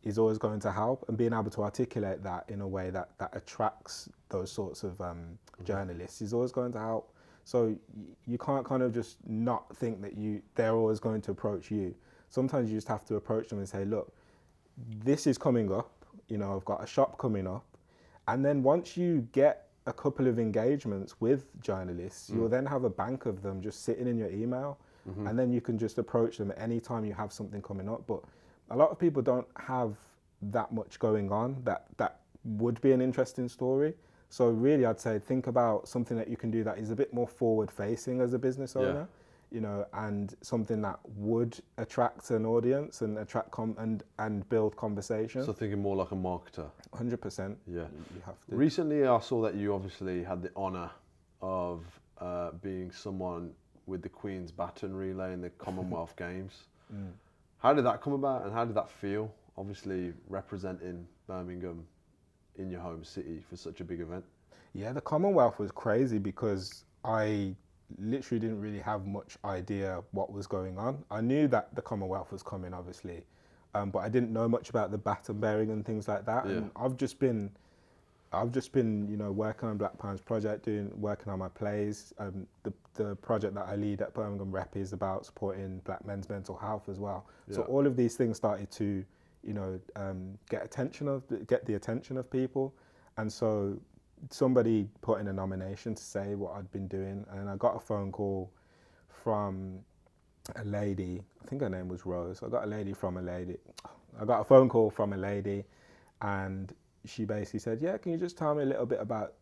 is always going to help, and being able to articulate that in a way that attracts those sorts of journalists is always going to help. So you can't kind of just not think that they're always going to approach you. Sometimes you just have to approach them and say, look, this is coming up, I've got a shop coming up. And then once you get a couple of engagements with journalists, you'll then have a bank of them just sitting in your email. And then you can just approach them anytime you have something coming up. But a lot of people don't have that much going on that would be an interesting story. So really, I'd say think about something that you can do that is a bit more forward-facing as a business owner, and something that would attract an audience and attract and build conversation. So thinking more like a marketer. 100%. Yeah. You have to. Recently, I saw that you obviously had the honour of being someone with the Queen's baton relay in the Commonwealth Games. How did that come about, and how did that feel? Obviously, representing Birmingham in your home city for such a big event. Yeah, the Commonwealth was crazy because I literally didn't really have much idea what was going on. I knew that the Commonwealth was coming, obviously, but I didn't know much about the baton bearing and things like that. And I've just been, working on Black Pounds project, working on my plays. The project that I lead at Birmingham Rep is about supporting Black men's mental health as well. So all of these things started to, get the attention of people, and so somebody put in a nomination to say what I'd been doing, and I got a phone call from a lady. I think her name was Rose. I got a phone call from a lady, and she basically said, "Yeah, can you just tell me a little bit about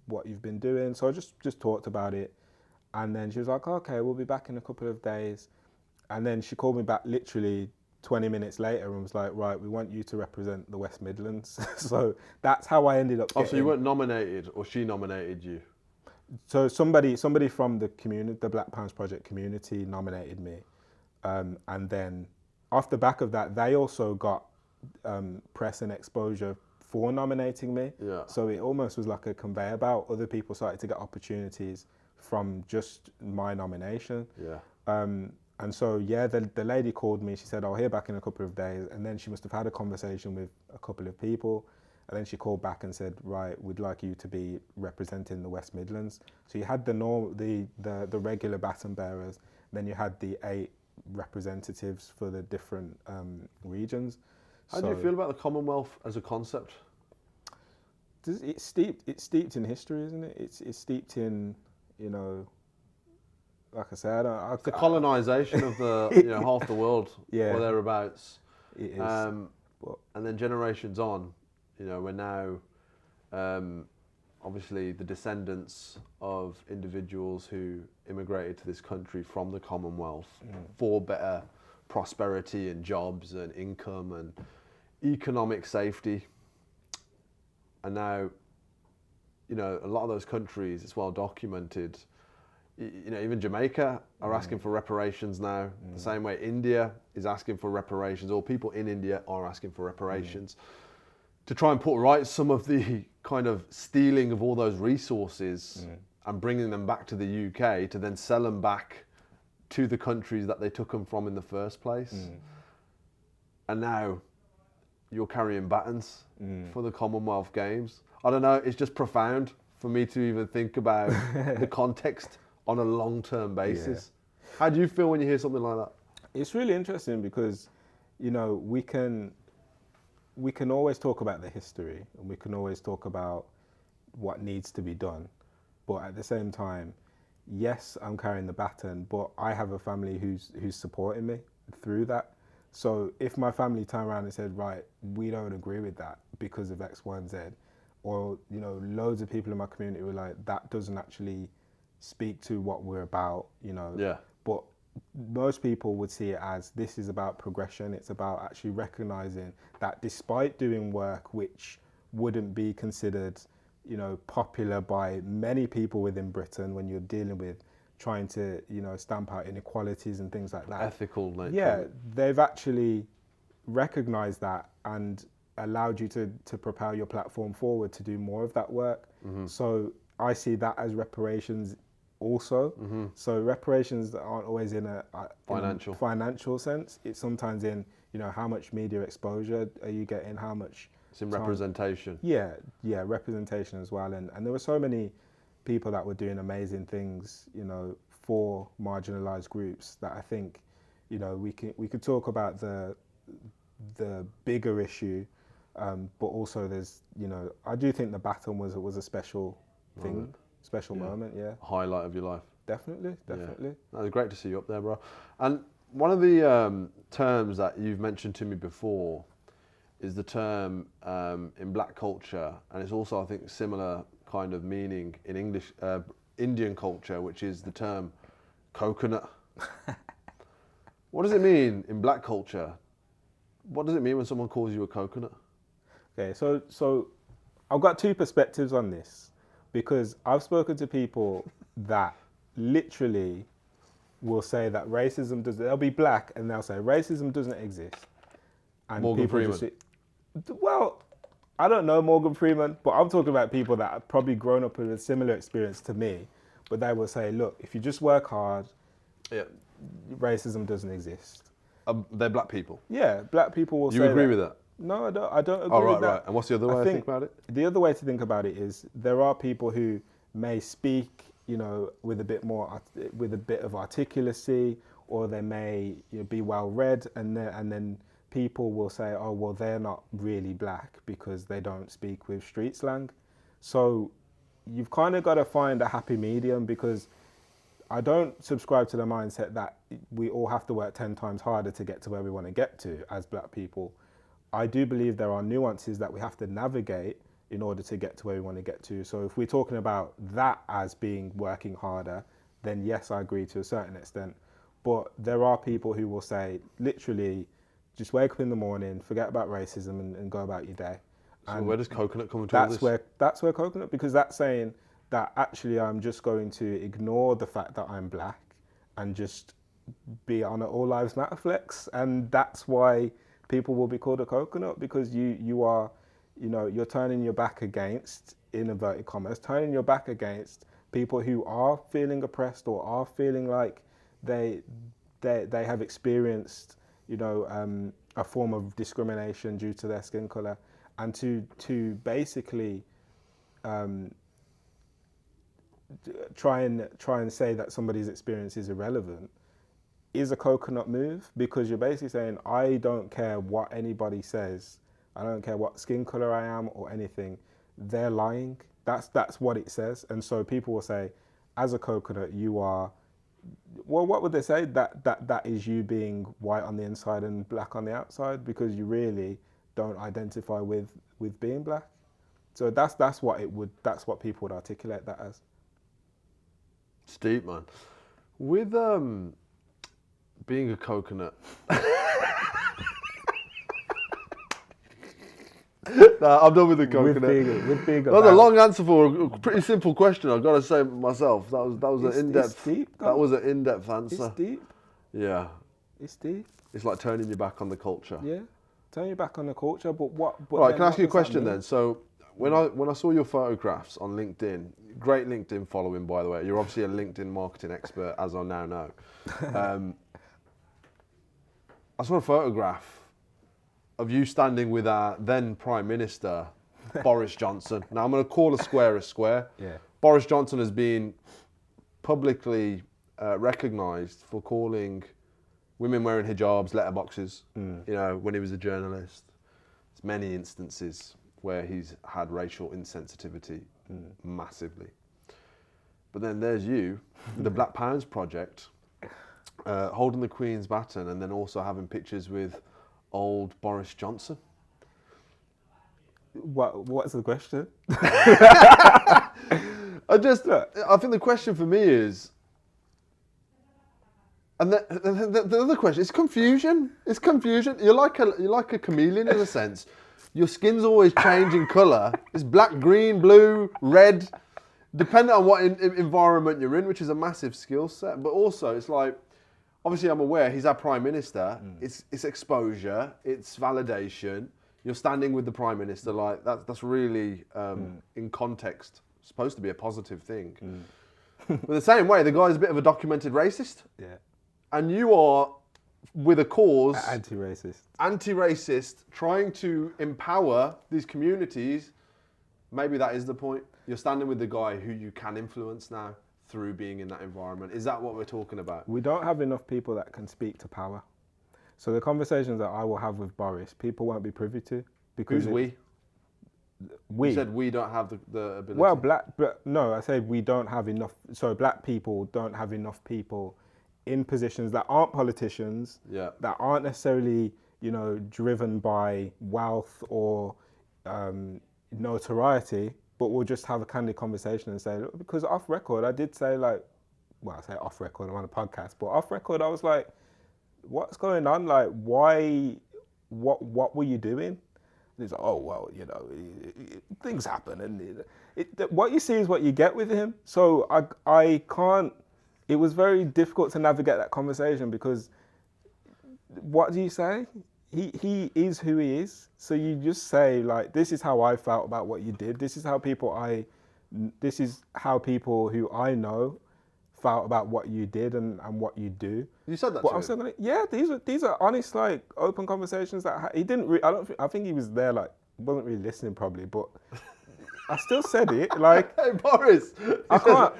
what you've been doing?" So I just talked about it, and then she was like, "Okay, we'll be back in a couple of days," and then she called me back literally 20 minutes later and was like, "Right, we want you to represent the West Midlands." So that's how I ended up. So you weren't nominated, or she nominated you? So somebody from the community, the Black Pounds Project community, nominated me, and then off the back of that, they also got press and exposure for nominating me. Yeah. So it almost was like a conveyor belt. Other people started to get opportunities from just my nomination. Yeah. And so, the lady called me. She said, "I'll hear back in a couple of days." And then she must have had a conversation with a couple of people. And then she called back and said, "Right, we'd like you to be representing the West Midlands." So you had the regular baton bearers. Then you had the 8 representatives for the different regions. How do you feel about the Commonwealth as a concept? It's steeped in history, isn't it? It's steeped in, like I said, it's the colonisation of the half the world, or thereabouts. It is. And then generations on, we're now obviously the descendants of individuals who immigrated to this country from the Commonwealth for better prosperity and jobs and income and economic safety. And now, a lot of those countries, it's well documented. Even Jamaica are asking for reparations now, the same way India is asking for reparations, or people in India are asking for reparations, to try and put right some of the kind of stealing of all those resources and bringing them back to the UK to then sell them back to the countries that they took them from in the first place. and now you're carrying batons for the Commonwealth Games. I don't know, it's just profound for me to even think about the context on a long-term basis. Yeah. How do you feel when you hear something like that? It's really interesting because, you know, we can always talk about the history and we can always talk about what needs to be done. But at the same time, yes, I'm carrying the baton, but I have a family who's supporting me through that. So if my family turned around and said, right, we don't agree with that because of X, Y, and Z, or, you know, loads of people in my community were like, that doesn't actually speak to what we're about, you know. Yeah. But most people would see it as this is about progression. It's about actually recognizing that despite doing work which wouldn't be considered, you know, popular by many people within Britain when you're dealing with trying to, you know, stamp out inequalities and things like that. Ethical nature. Yeah, they've actually recognized that and allowed you to propel your platform forward to do more of that work. Mm-hmm. So I see that as reparations also. Mm-hmm. So reparations that aren't always in a financial sense. It's sometimes in, you know, how much media exposure are you getting, how much... It's in representation. Yeah, representation as well. And there were so many people that were doing amazing things, you know, for marginalized groups that I think, you know, we could talk about the bigger issue, but also there's, you know, I do think the baton was a special thing, moment, yeah. Highlight of your life. Definitely. Yeah. That was great to see you up there, bro. And one of the terms that you've mentioned to me before is the term in black culture, and it's also, I think, similar kind of meaning in English, Indian culture, which is the term coconut. What does it mean in black culture? What does it mean when someone calls you a coconut? Okay, so I've got two perspectives on this, because I've spoken to people that literally will say that racism doesn't, they'll be black and they'll say racism doesn't exist. And Morgan people Freeman. just, well, I don't know Morgan Freeman, but I'm talking about people that have probably grown up with a similar experience to me, but they will say, look, if you just work hard, racism doesn't exist. They're black people? Yeah, black people will say that. You agree with that? No, I don't agree with that. Right. And what's the other way to think about it? The other way to think about it is there are people who may speak, you know, with a bit of articulacy, or they may, you know, be well read, and then people will say, oh, well, they're not really black because they don't speak with street slang. So you've kind of got to find a happy medium, because I don't subscribe to the mindset that we all have to work 10 times harder to get to where we want to get to as black people. I do believe there are nuances that we have to navigate in order to get to where we want to get to. So if we're talking about that as being working harder, then yes, I agree to a certain extent. But there are people who will say, literally, just wake up in the morning, forget about racism and go about your day. So and where does coconut come into all this? That's where coconut, because that's saying that actually I'm just going to ignore the fact that I'm black and just be on an All Lives Matter flex. And that's why people will be called a coconut, because you are, you know, you're turning your back against, in inverted commas, turning your back against people who are feeling oppressed or are feeling like they have experienced, you know, a form of discrimination due to their skin color, and to basically try and say that somebody's experience is irrelevant is a coconut move, because you're basically saying, I don't care what anybody says, I don't care what skin color I am or anything, they're lying. That's what it says. And so people will say, as a coconut, you are, well, what would they say? That is you being white on the inside and black on the outside, because you really don't identify with being black. So that's what people would articulate that as. It's deep, man. With being a coconut. Nah, I'm done with the coconut. With being that was a long answer for a pretty simple question. I've got to say myself. That was an in-depth. That was an in-depth answer. It's deep. Yeah. It's deep. It's like turning your back on the culture. Yeah, turning your back on the culture. But what? Right. Can I ask you a question then? So when I saw your photographs on LinkedIn, great LinkedIn following, by the way. You're obviously a LinkedIn marketing expert, as I now know. I saw a photograph of you standing with our then Prime Minister, Boris Johnson. Now, I'm going to call a square. Yeah. Boris Johnson has been publicly recognised for calling women wearing hijabs letterboxes, you know, when he was a journalist. There's many instances where he's had racial insensitivity massively. But then there's you, the Black Pounds Project, holding the Queen's baton and then also having pictures with old Boris Johnson. What's the question? I think the question for me is, and the other question is confusion. It's confusion. You're like a chameleon in a sense. Your skin's always changing colour. It's black, green, blue, red, depending on what environment you're in, which is a massive skill set. But also, it's like, obviously, I'm aware he's our Prime Minister. It's exposure. It's validation. You're standing with the Prime Minister, like that's really, in context, supposed to be a positive thing. But the same way, the guy's a bit of a documented racist. Yeah. And you are with a cause... Anti-racist, trying to empower these communities. Maybe that is the point. You're standing with the guy who you can influence now through being in that environment. Is that what we're talking about? We don't have enough people that can speak to power. So the conversations that I will have with Boris, people won't be privy to. Because Who's we? We. You said we don't have the ability. Well, I say we don't have enough. So black people don't have enough people in positions that aren't politicians, that aren't necessarily, you know, driven by wealth or notoriety, but we'll just have a candid conversation and say, look, because off record, I did say like, well, I say off record, I'm on a podcast, but off record, I was like, what's going on? Like, why, what were you doing? And he's like, oh, well, you know, things happen. And what you see is what you get with him. So I can't, it was very difficult to navigate that conversation because what do you say? He is who he is. So you just say like, this is how I felt about what you did. This is how people who I know felt about what you did and what you do. You said that but to I'm him? still gonna, yeah, these are honest, like open conversations that he didn't I think he was there, like wasn't really listening probably, but I still said it. Like, hey Boris, I can't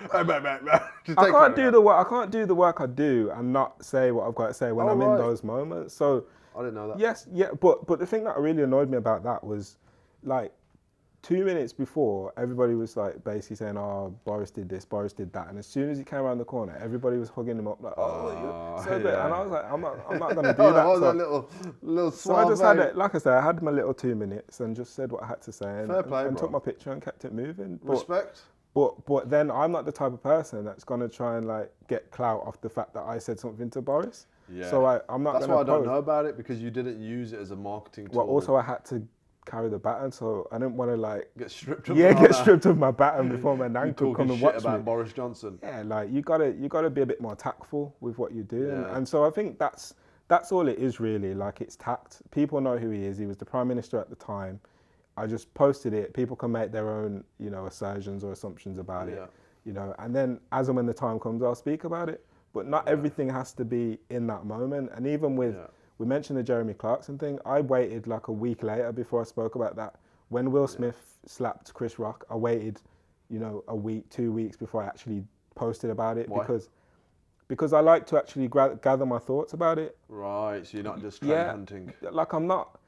do the work. I can't do the work I do and not say what I've got to say when I'm in those moments. So I didn't know that. Yes, yeah, but the thing that really annoyed me about that was, like, 2 minutes before, everybody was like basically saying, "Oh, Boris did this, Boris did that," and as soon as he came around the corner, everybody was hugging him up like, "Oh, you're so good." And I was like, "I'm not gonna do that." That was a little so I just had it, like I said, I had my little 2 minutes and just said what I had to say and took my picture and kept it moving. Respect. But then I'm not the type of person that's gonna try and like get clout off the fact that I said something to Boris. Yeah. So I'm not. That's gonna why I don't know about it, because you didn't use it as a marketing tool. Well, also I had to carry the baton, so I didn't want to like get stripped of my baton before my nan could come and watch about me. Boris Johnson. Yeah, like you gotta be a bit more tactful with what you do, Yeah. and so I think that's all it is really. Like, it's tact. People know who he is. He was the Prime Minister at the time. I just posted it. People can make their own, you know, assertions or assumptions about it, you know, and then as and when the time comes, I'll speak about it. But not everything has to be in that moment. And even with we mentioned the Jeremy Clarkson thing. I waited like a week later before I spoke about that. When Will Smith slapped Chris Rock, I waited, you know, a week, 2 weeks before I actually posted about it. Why? Because I like to actually gather my thoughts about it. Right, so you're not just trend hunting. Like, I'm not,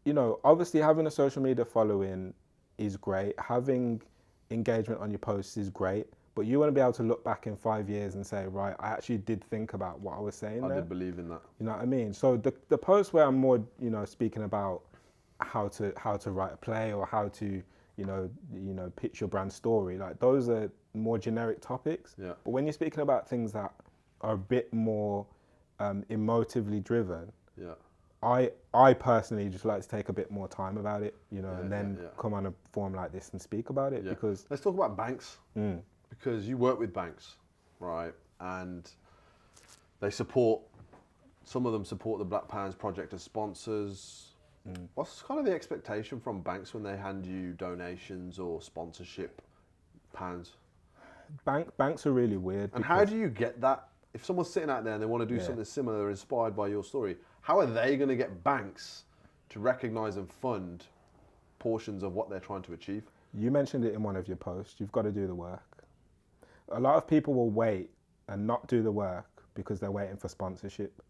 you know, obviously having a social media following is great. Having engagement on your posts is great. But you want to be able to look back in 5 years and say, right, I actually did think about what I was saying there. I did believe in that. You know what I mean? So the post where I'm more, you know, speaking about how to write a play or how to, you know, pitch your brand story, like those are more generic topics. Yeah. But when you're speaking about things that are a bit more emotively driven, I personally just like to take a bit more time about it, you know, and then come on a forum like this and speak about it because. Let's talk about banks. Because you work with banks, right? And they support, some of them support the Black Pounds Project as sponsors. What's kind of the expectation from banks when they hand you donations or sponsorship pounds? Banks are really weird. And how do you get that? If someone's sitting out there and they want to do something similar, inspired by your story, how are they going to get banks to recognise and fund portions of what they're trying to achieve. You mentioned it in one of your posts. You've got to do the work. A lot of people will wait and not do the work because they're waiting for sponsorship.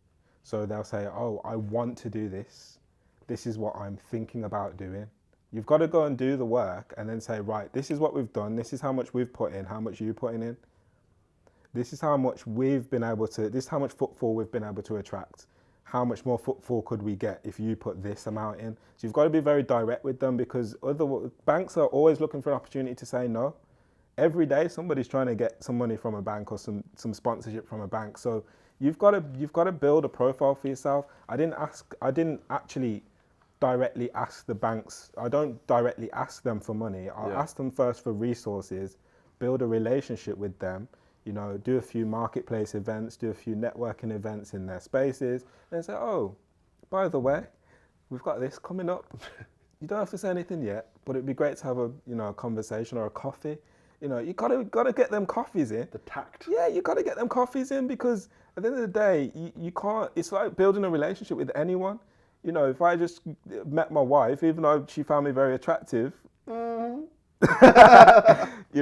So they'll say, oh, I want to do this. This is what I'm thinking about doing. You've got to go and do the work and then say, right, this is what we've done. This is how much we've put in, how much you're putting in. This is how much we've been able to, this is how much footfall we've been able to attract. How much more footfall could we get if you put this amount in? So you've got to be very direct with them, because other banks are always looking for an opportunity to say no. Every day somebody's trying to get some money from a bank or some sponsorship from a bank. So you've got to build a profile for yourself. I didn't actually directly ask the banks. I don't directly ask them for money. I'll ask them first for resources, build a relationship with them, you know, do a few marketplace events, do a few networking events in their spaces, and say, oh, by the way, we've got this coming up. You don't have to say anything yet, but it'd be great to have a conversation or a coffee. You know, you gotta get them coffees in. The tact. Yeah, you gotta get them coffees in, because at the end of the day, you can't. It's like building a relationship with anyone. You know, if I just met my wife, even though she found me very attractive, you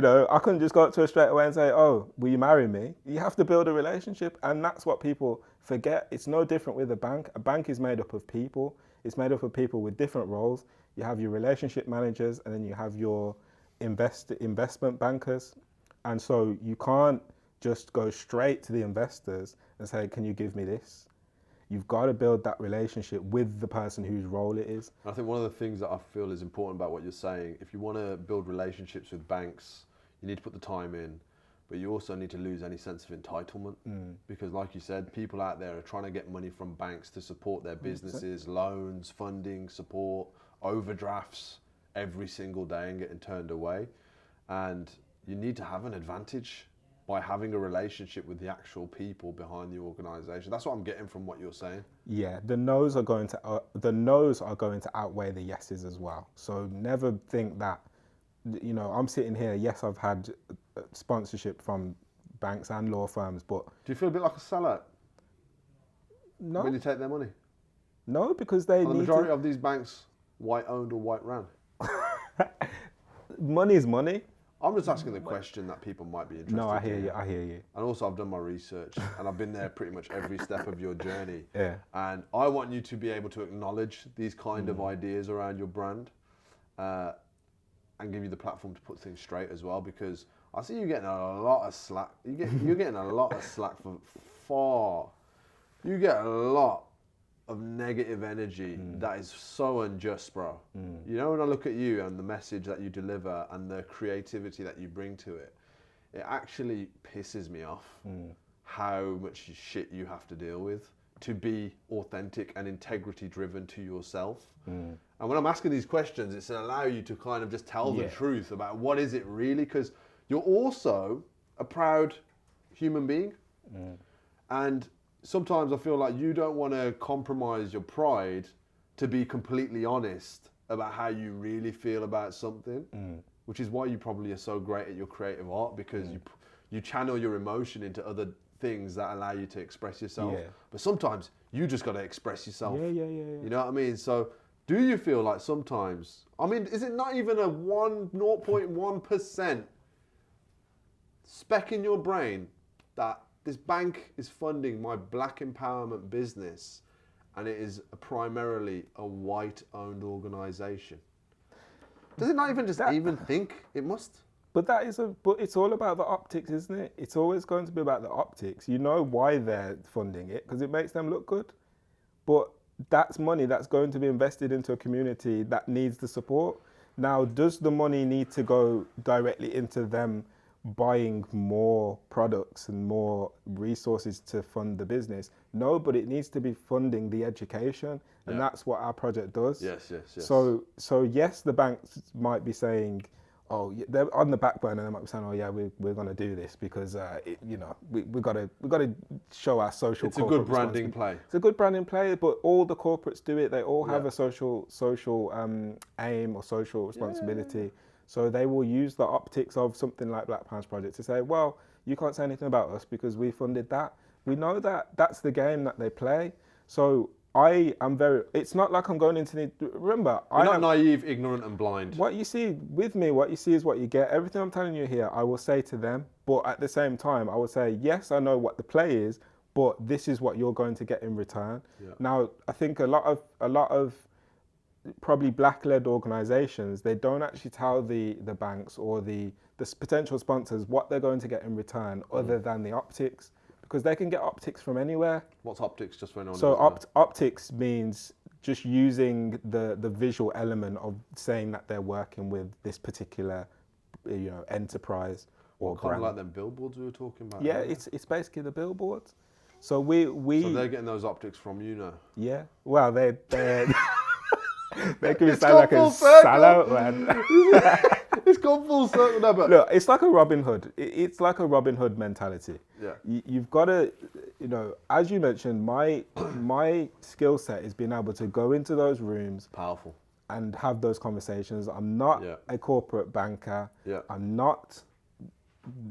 know, I couldn't just go up to her straight away and say, oh, will you marry me? You have to build a relationship, and that's what people forget. It's no different with a bank. A bank is made up of people. It's made up of people with different roles. You have your relationship managers, and then you have your investment bankers. And so you can't just go straight to the investors and say, can you give me this? You've got to build that relationship with the person whose role it is. I think one of the things that I feel is important about what you're saying, if you want to build relationships with banks, you need to put the time in, but you also need to lose any sense of entitlement. Because like you said, people out there are trying to get money from banks to support their businesses, loans, funding, support, overdrafts every single day, and getting turned away. And you need to have an advantage by having a relationship with the actual people behind the organisation. That's what I'm getting from what you're saying. Yeah, the no's are going to outweigh the yeses as well. So never think that, you know, I'm sitting here, yes, I've had sponsorship from banks and law firms, but... Do you feel a bit like a sellout? No. When you take their money? No, because they need the majority of these banks, white owned or white ran? Money is money. I'm just asking the question that people might be interested in. No, I hear you. And also I've done my research, and I've been there pretty much every step of your journey. Yeah. And I want you to be able to acknowledge these kind of ideas around your brand, and give you the platform to put things straight as well, because I see you getting a lot of slack. You're getting a lot of slack you get a lot of negative energy that is so unjust, bro. You know, when I look at you and the message that you deliver and the creativity that you bring to it, it actually pisses me off how much shit you have to deal with to be authentic and integrity driven to yourself. And when I'm asking these questions, it's to allow you to kind of just tell the truth about what is it really, because you're also a proud human being. And sometimes I feel like you don't want to compromise your pride to be completely honest about how you really feel about something, which is why you probably are so great at your creative art, because you channel your emotion into other things that allow you to express yourself. But sometimes you just got to express yourself. You know what I mean? So do you feel like sometimes, I mean, is it not even a 0.1% speck in your brain that this bank is funding my black empowerment business, and it is primarily a white-owned organisation? Does it not even just think it must? But but it's all about the optics, isn't it? It's always going to be about the optics. You know why they're funding it, because it makes them look good. But that's money that's going to be invested into a community that needs the support. Now, does the money need to go directly into them buying more products and more resources to fund the business? No, but it needs to be funding the education, and that's what our project does. Yes. So yes, the banks might be saying, oh, they're on the back burner. They might be saying, oh yeah, we're going to do this because we got to show our social. It's a good branding play. It's a good branding play, but all the corporates do it. They all have a social aim or social responsibility. So they will use the optics of something like Black Pounds Project to say, well, you can't say anything about us because we funded that. We know that that's the game that they play. So I am very. It's not like I'm going into the. Remember, You're not naive, ignorant, and blind. What you see with me, what you see is what you get. Everything I'm telling you here, I will say to them. But at the same time, I will say, yes, I know what the play is, but this is what you're going to get in return. Yeah. Now, I think a lot of probably black-led organisations, they don't actually tell the banks or the potential sponsors what they're going to get in return, other than the optics, because they can get optics from anywhere. What's optics, just for anyone? So optics means just using the visual element of saying that they're working with this particular, enterprise or kind brand. of like them billboards we were talking about. Yeah, it's basically the billboards. So we So they're getting those optics from you now. Yeah. Well, they're they can It's sound gone like a full circle. sellout, man. It's gone full circle. No, but Look, it's like a Robin Hood. It's like a Robin Hood mentality. Yeah. You've got to, as you mentioned, my skill set is being able to go into those rooms powerful. and have those conversations. I'm not a corporate banker. Yeah. I'm not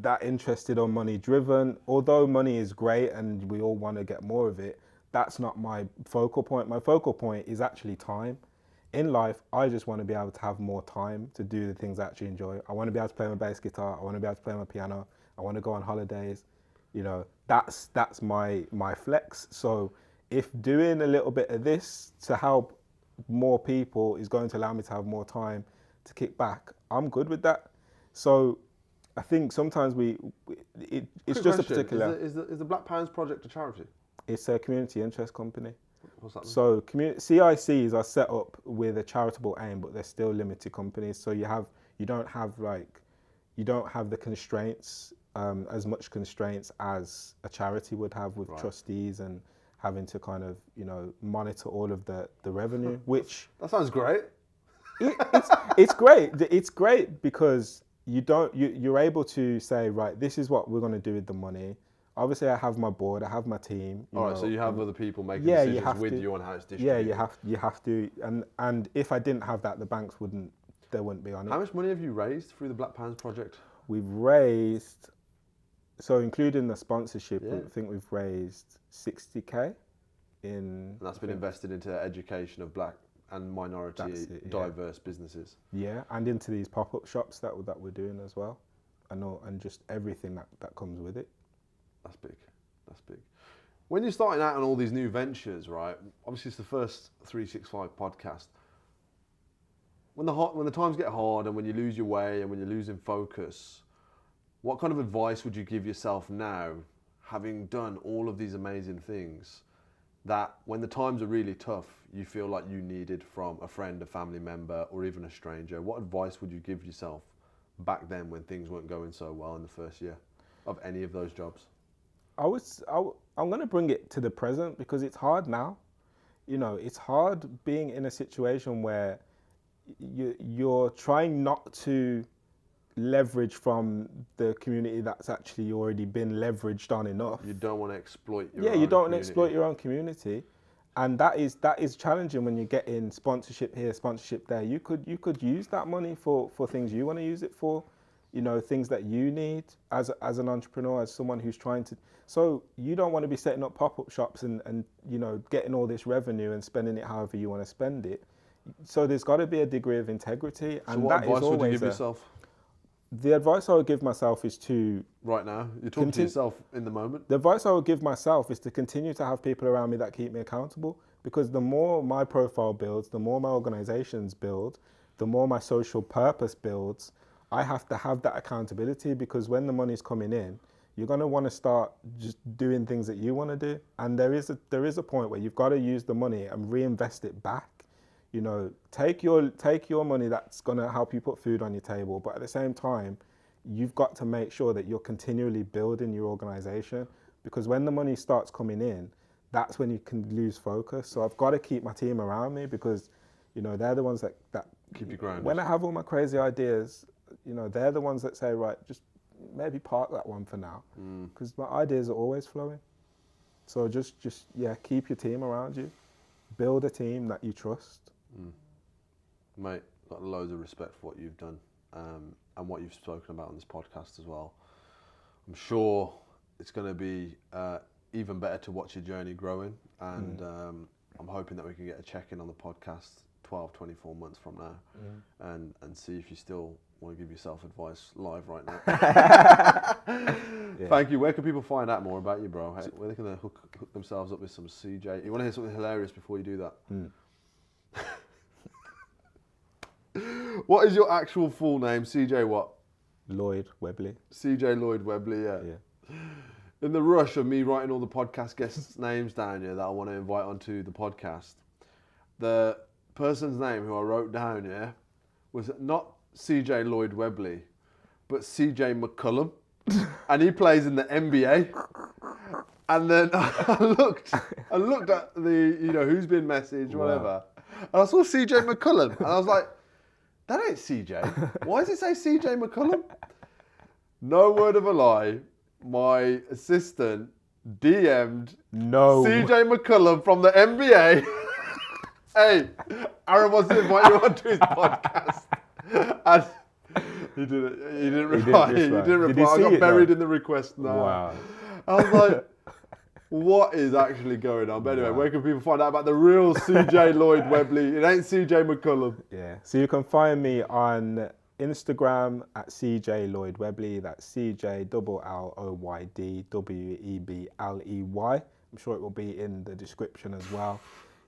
that interested or money driven. Although money is great and we all want to get more of it, that's not my focal point. My focal point is actually time. In life, I just want to be able to have more time to do the things I actually enjoy. I want to be able to play my bass guitar. I want to be able to play my piano. I want to go on holidays. That's my flex. So if doing a little bit of this to help more people is going to allow me to have more time to kick back, I'm good with that. So I think sometimes it's Quick just a question. particular. Is the Black Pounds Project a charity? It's a community interest company. What's that mean? So CICs are set up with a charitable aim, but they're still limited companies. So you don't have the constraints, as much constraints as a charity would have with trustees and having to kind of monitor all of the revenue. Which that sounds great. It's great. It's great because you're able to say, right, this is what we're going to do with the money. Obviously, I have my board, I have my team. All right, so you have other people making decisions with you on how it's distributed. Yeah, you have to. And if I didn't have that, the banks wouldn't be on it. How much money have you raised through the Black Pounds Project? We've raised, so including the sponsorship, I think we've raised 60k. And that's been invested into education of black and minority diverse businesses. Yeah, and into these pop-up shops that we're doing as well. And just everything that comes with it. That's big. That's big. When you're starting out on all these new ventures, right? Obviously, it's the first 365 podcast. When the times get hard and when you lose your way and when you're losing focus, what kind of advice would you give yourself now, having done all of these amazing things, that when the times are really tough, you feel like you needed from a friend, a family member, or even a stranger? What advice would you give yourself back then when things weren't going so well in the first year of any of those jobs? I'm going to bring it to the present because it's hard now. It's hard being in a situation where you're trying not to leverage from the community that's actually already been leveraged on enough. You don't want to exploit your you don't want to exploit your own community. And that is challenging when you get in sponsorship here, sponsorship there. You could use that money for things you want to use it for. Things that you need as an entrepreneur, as someone who's trying to. So you don't want to be setting up pop-up shops and getting all this revenue and spending it however you want to spend it. So there's got to be a degree of integrity. And what advice would you give yourself? The advice I would give myself is to... Right now? You're talking to yourself in the moment? The advice I would give myself is to continue to have people around me that keep me accountable, because the more my profile builds, the more my organizations build, the more my social purpose builds, I have to have that accountability, because when the money's coming in, you're going to want to start just doing things that you want to do. And there is a point where you've got to use the money and reinvest it back. Take your money that's going to help you put food on your table, but at the same time, you've got to make sure that you're continually building your organization, because when the money starts coming in, that's when you can lose focus. So I've got to keep my team around me, because they're the ones that keep you grounded. When I have all my crazy ideas, they're the ones that say, right, just maybe park that one for now, because my ideas are always flowing. So just keep your team around you, build a team that you trust. Mate, got loads of respect for what you've done and what you've spoken about on this podcast as well. I'm sure it's going to be even better to watch your journey growing and I'm hoping that we can get a check-in on the podcast 12, 24 months from now, and see if you still want to give yourself advice live right now. Thank you. Where can people find out more about you, bro? Where they can hook themselves up with some CJ? You want to hear something hilarious before you do that? What is your actual full name? CJ what? Lloyd Webley. CJ Lloyd Webley, yeah. In the rush of me writing all the podcast guests' names down here that I want to invite onto the podcast, the person's name who I wrote down here was not CJ Lloyd Webley, but CJ McCullum, and he plays in the NBA. And then I looked at the, who's been messaged, whatever, and I saw CJ McCullum, and I was like, that ain't CJ. Why does it say CJ McCullum? No word of a lie. My assistant DM'd CJ McCullum from the NBA. Hey, Aaron wants to invite you onto his podcast. And he didn't reply. He didn't reply. I got buried in the request now. Wow. I was like, what is actually going on? But anyway, where can people find out about the real CJ Lloyd Webley? It ain't CJ McCullum. Yeah. So you can find me on Instagram at CJ Lloyd Webley. That's CJLLOYDWEBLEY. I'm sure it will be in the description as well.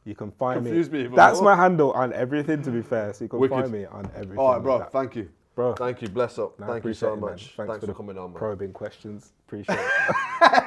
You can find me. That's my handle on everything, to be fair. So you can find me on everything. All right, bro. Thank you. Bro. Thank you. Bless up. Thank you so much. Thanks for coming on, man. Probing questions. Appreciate it.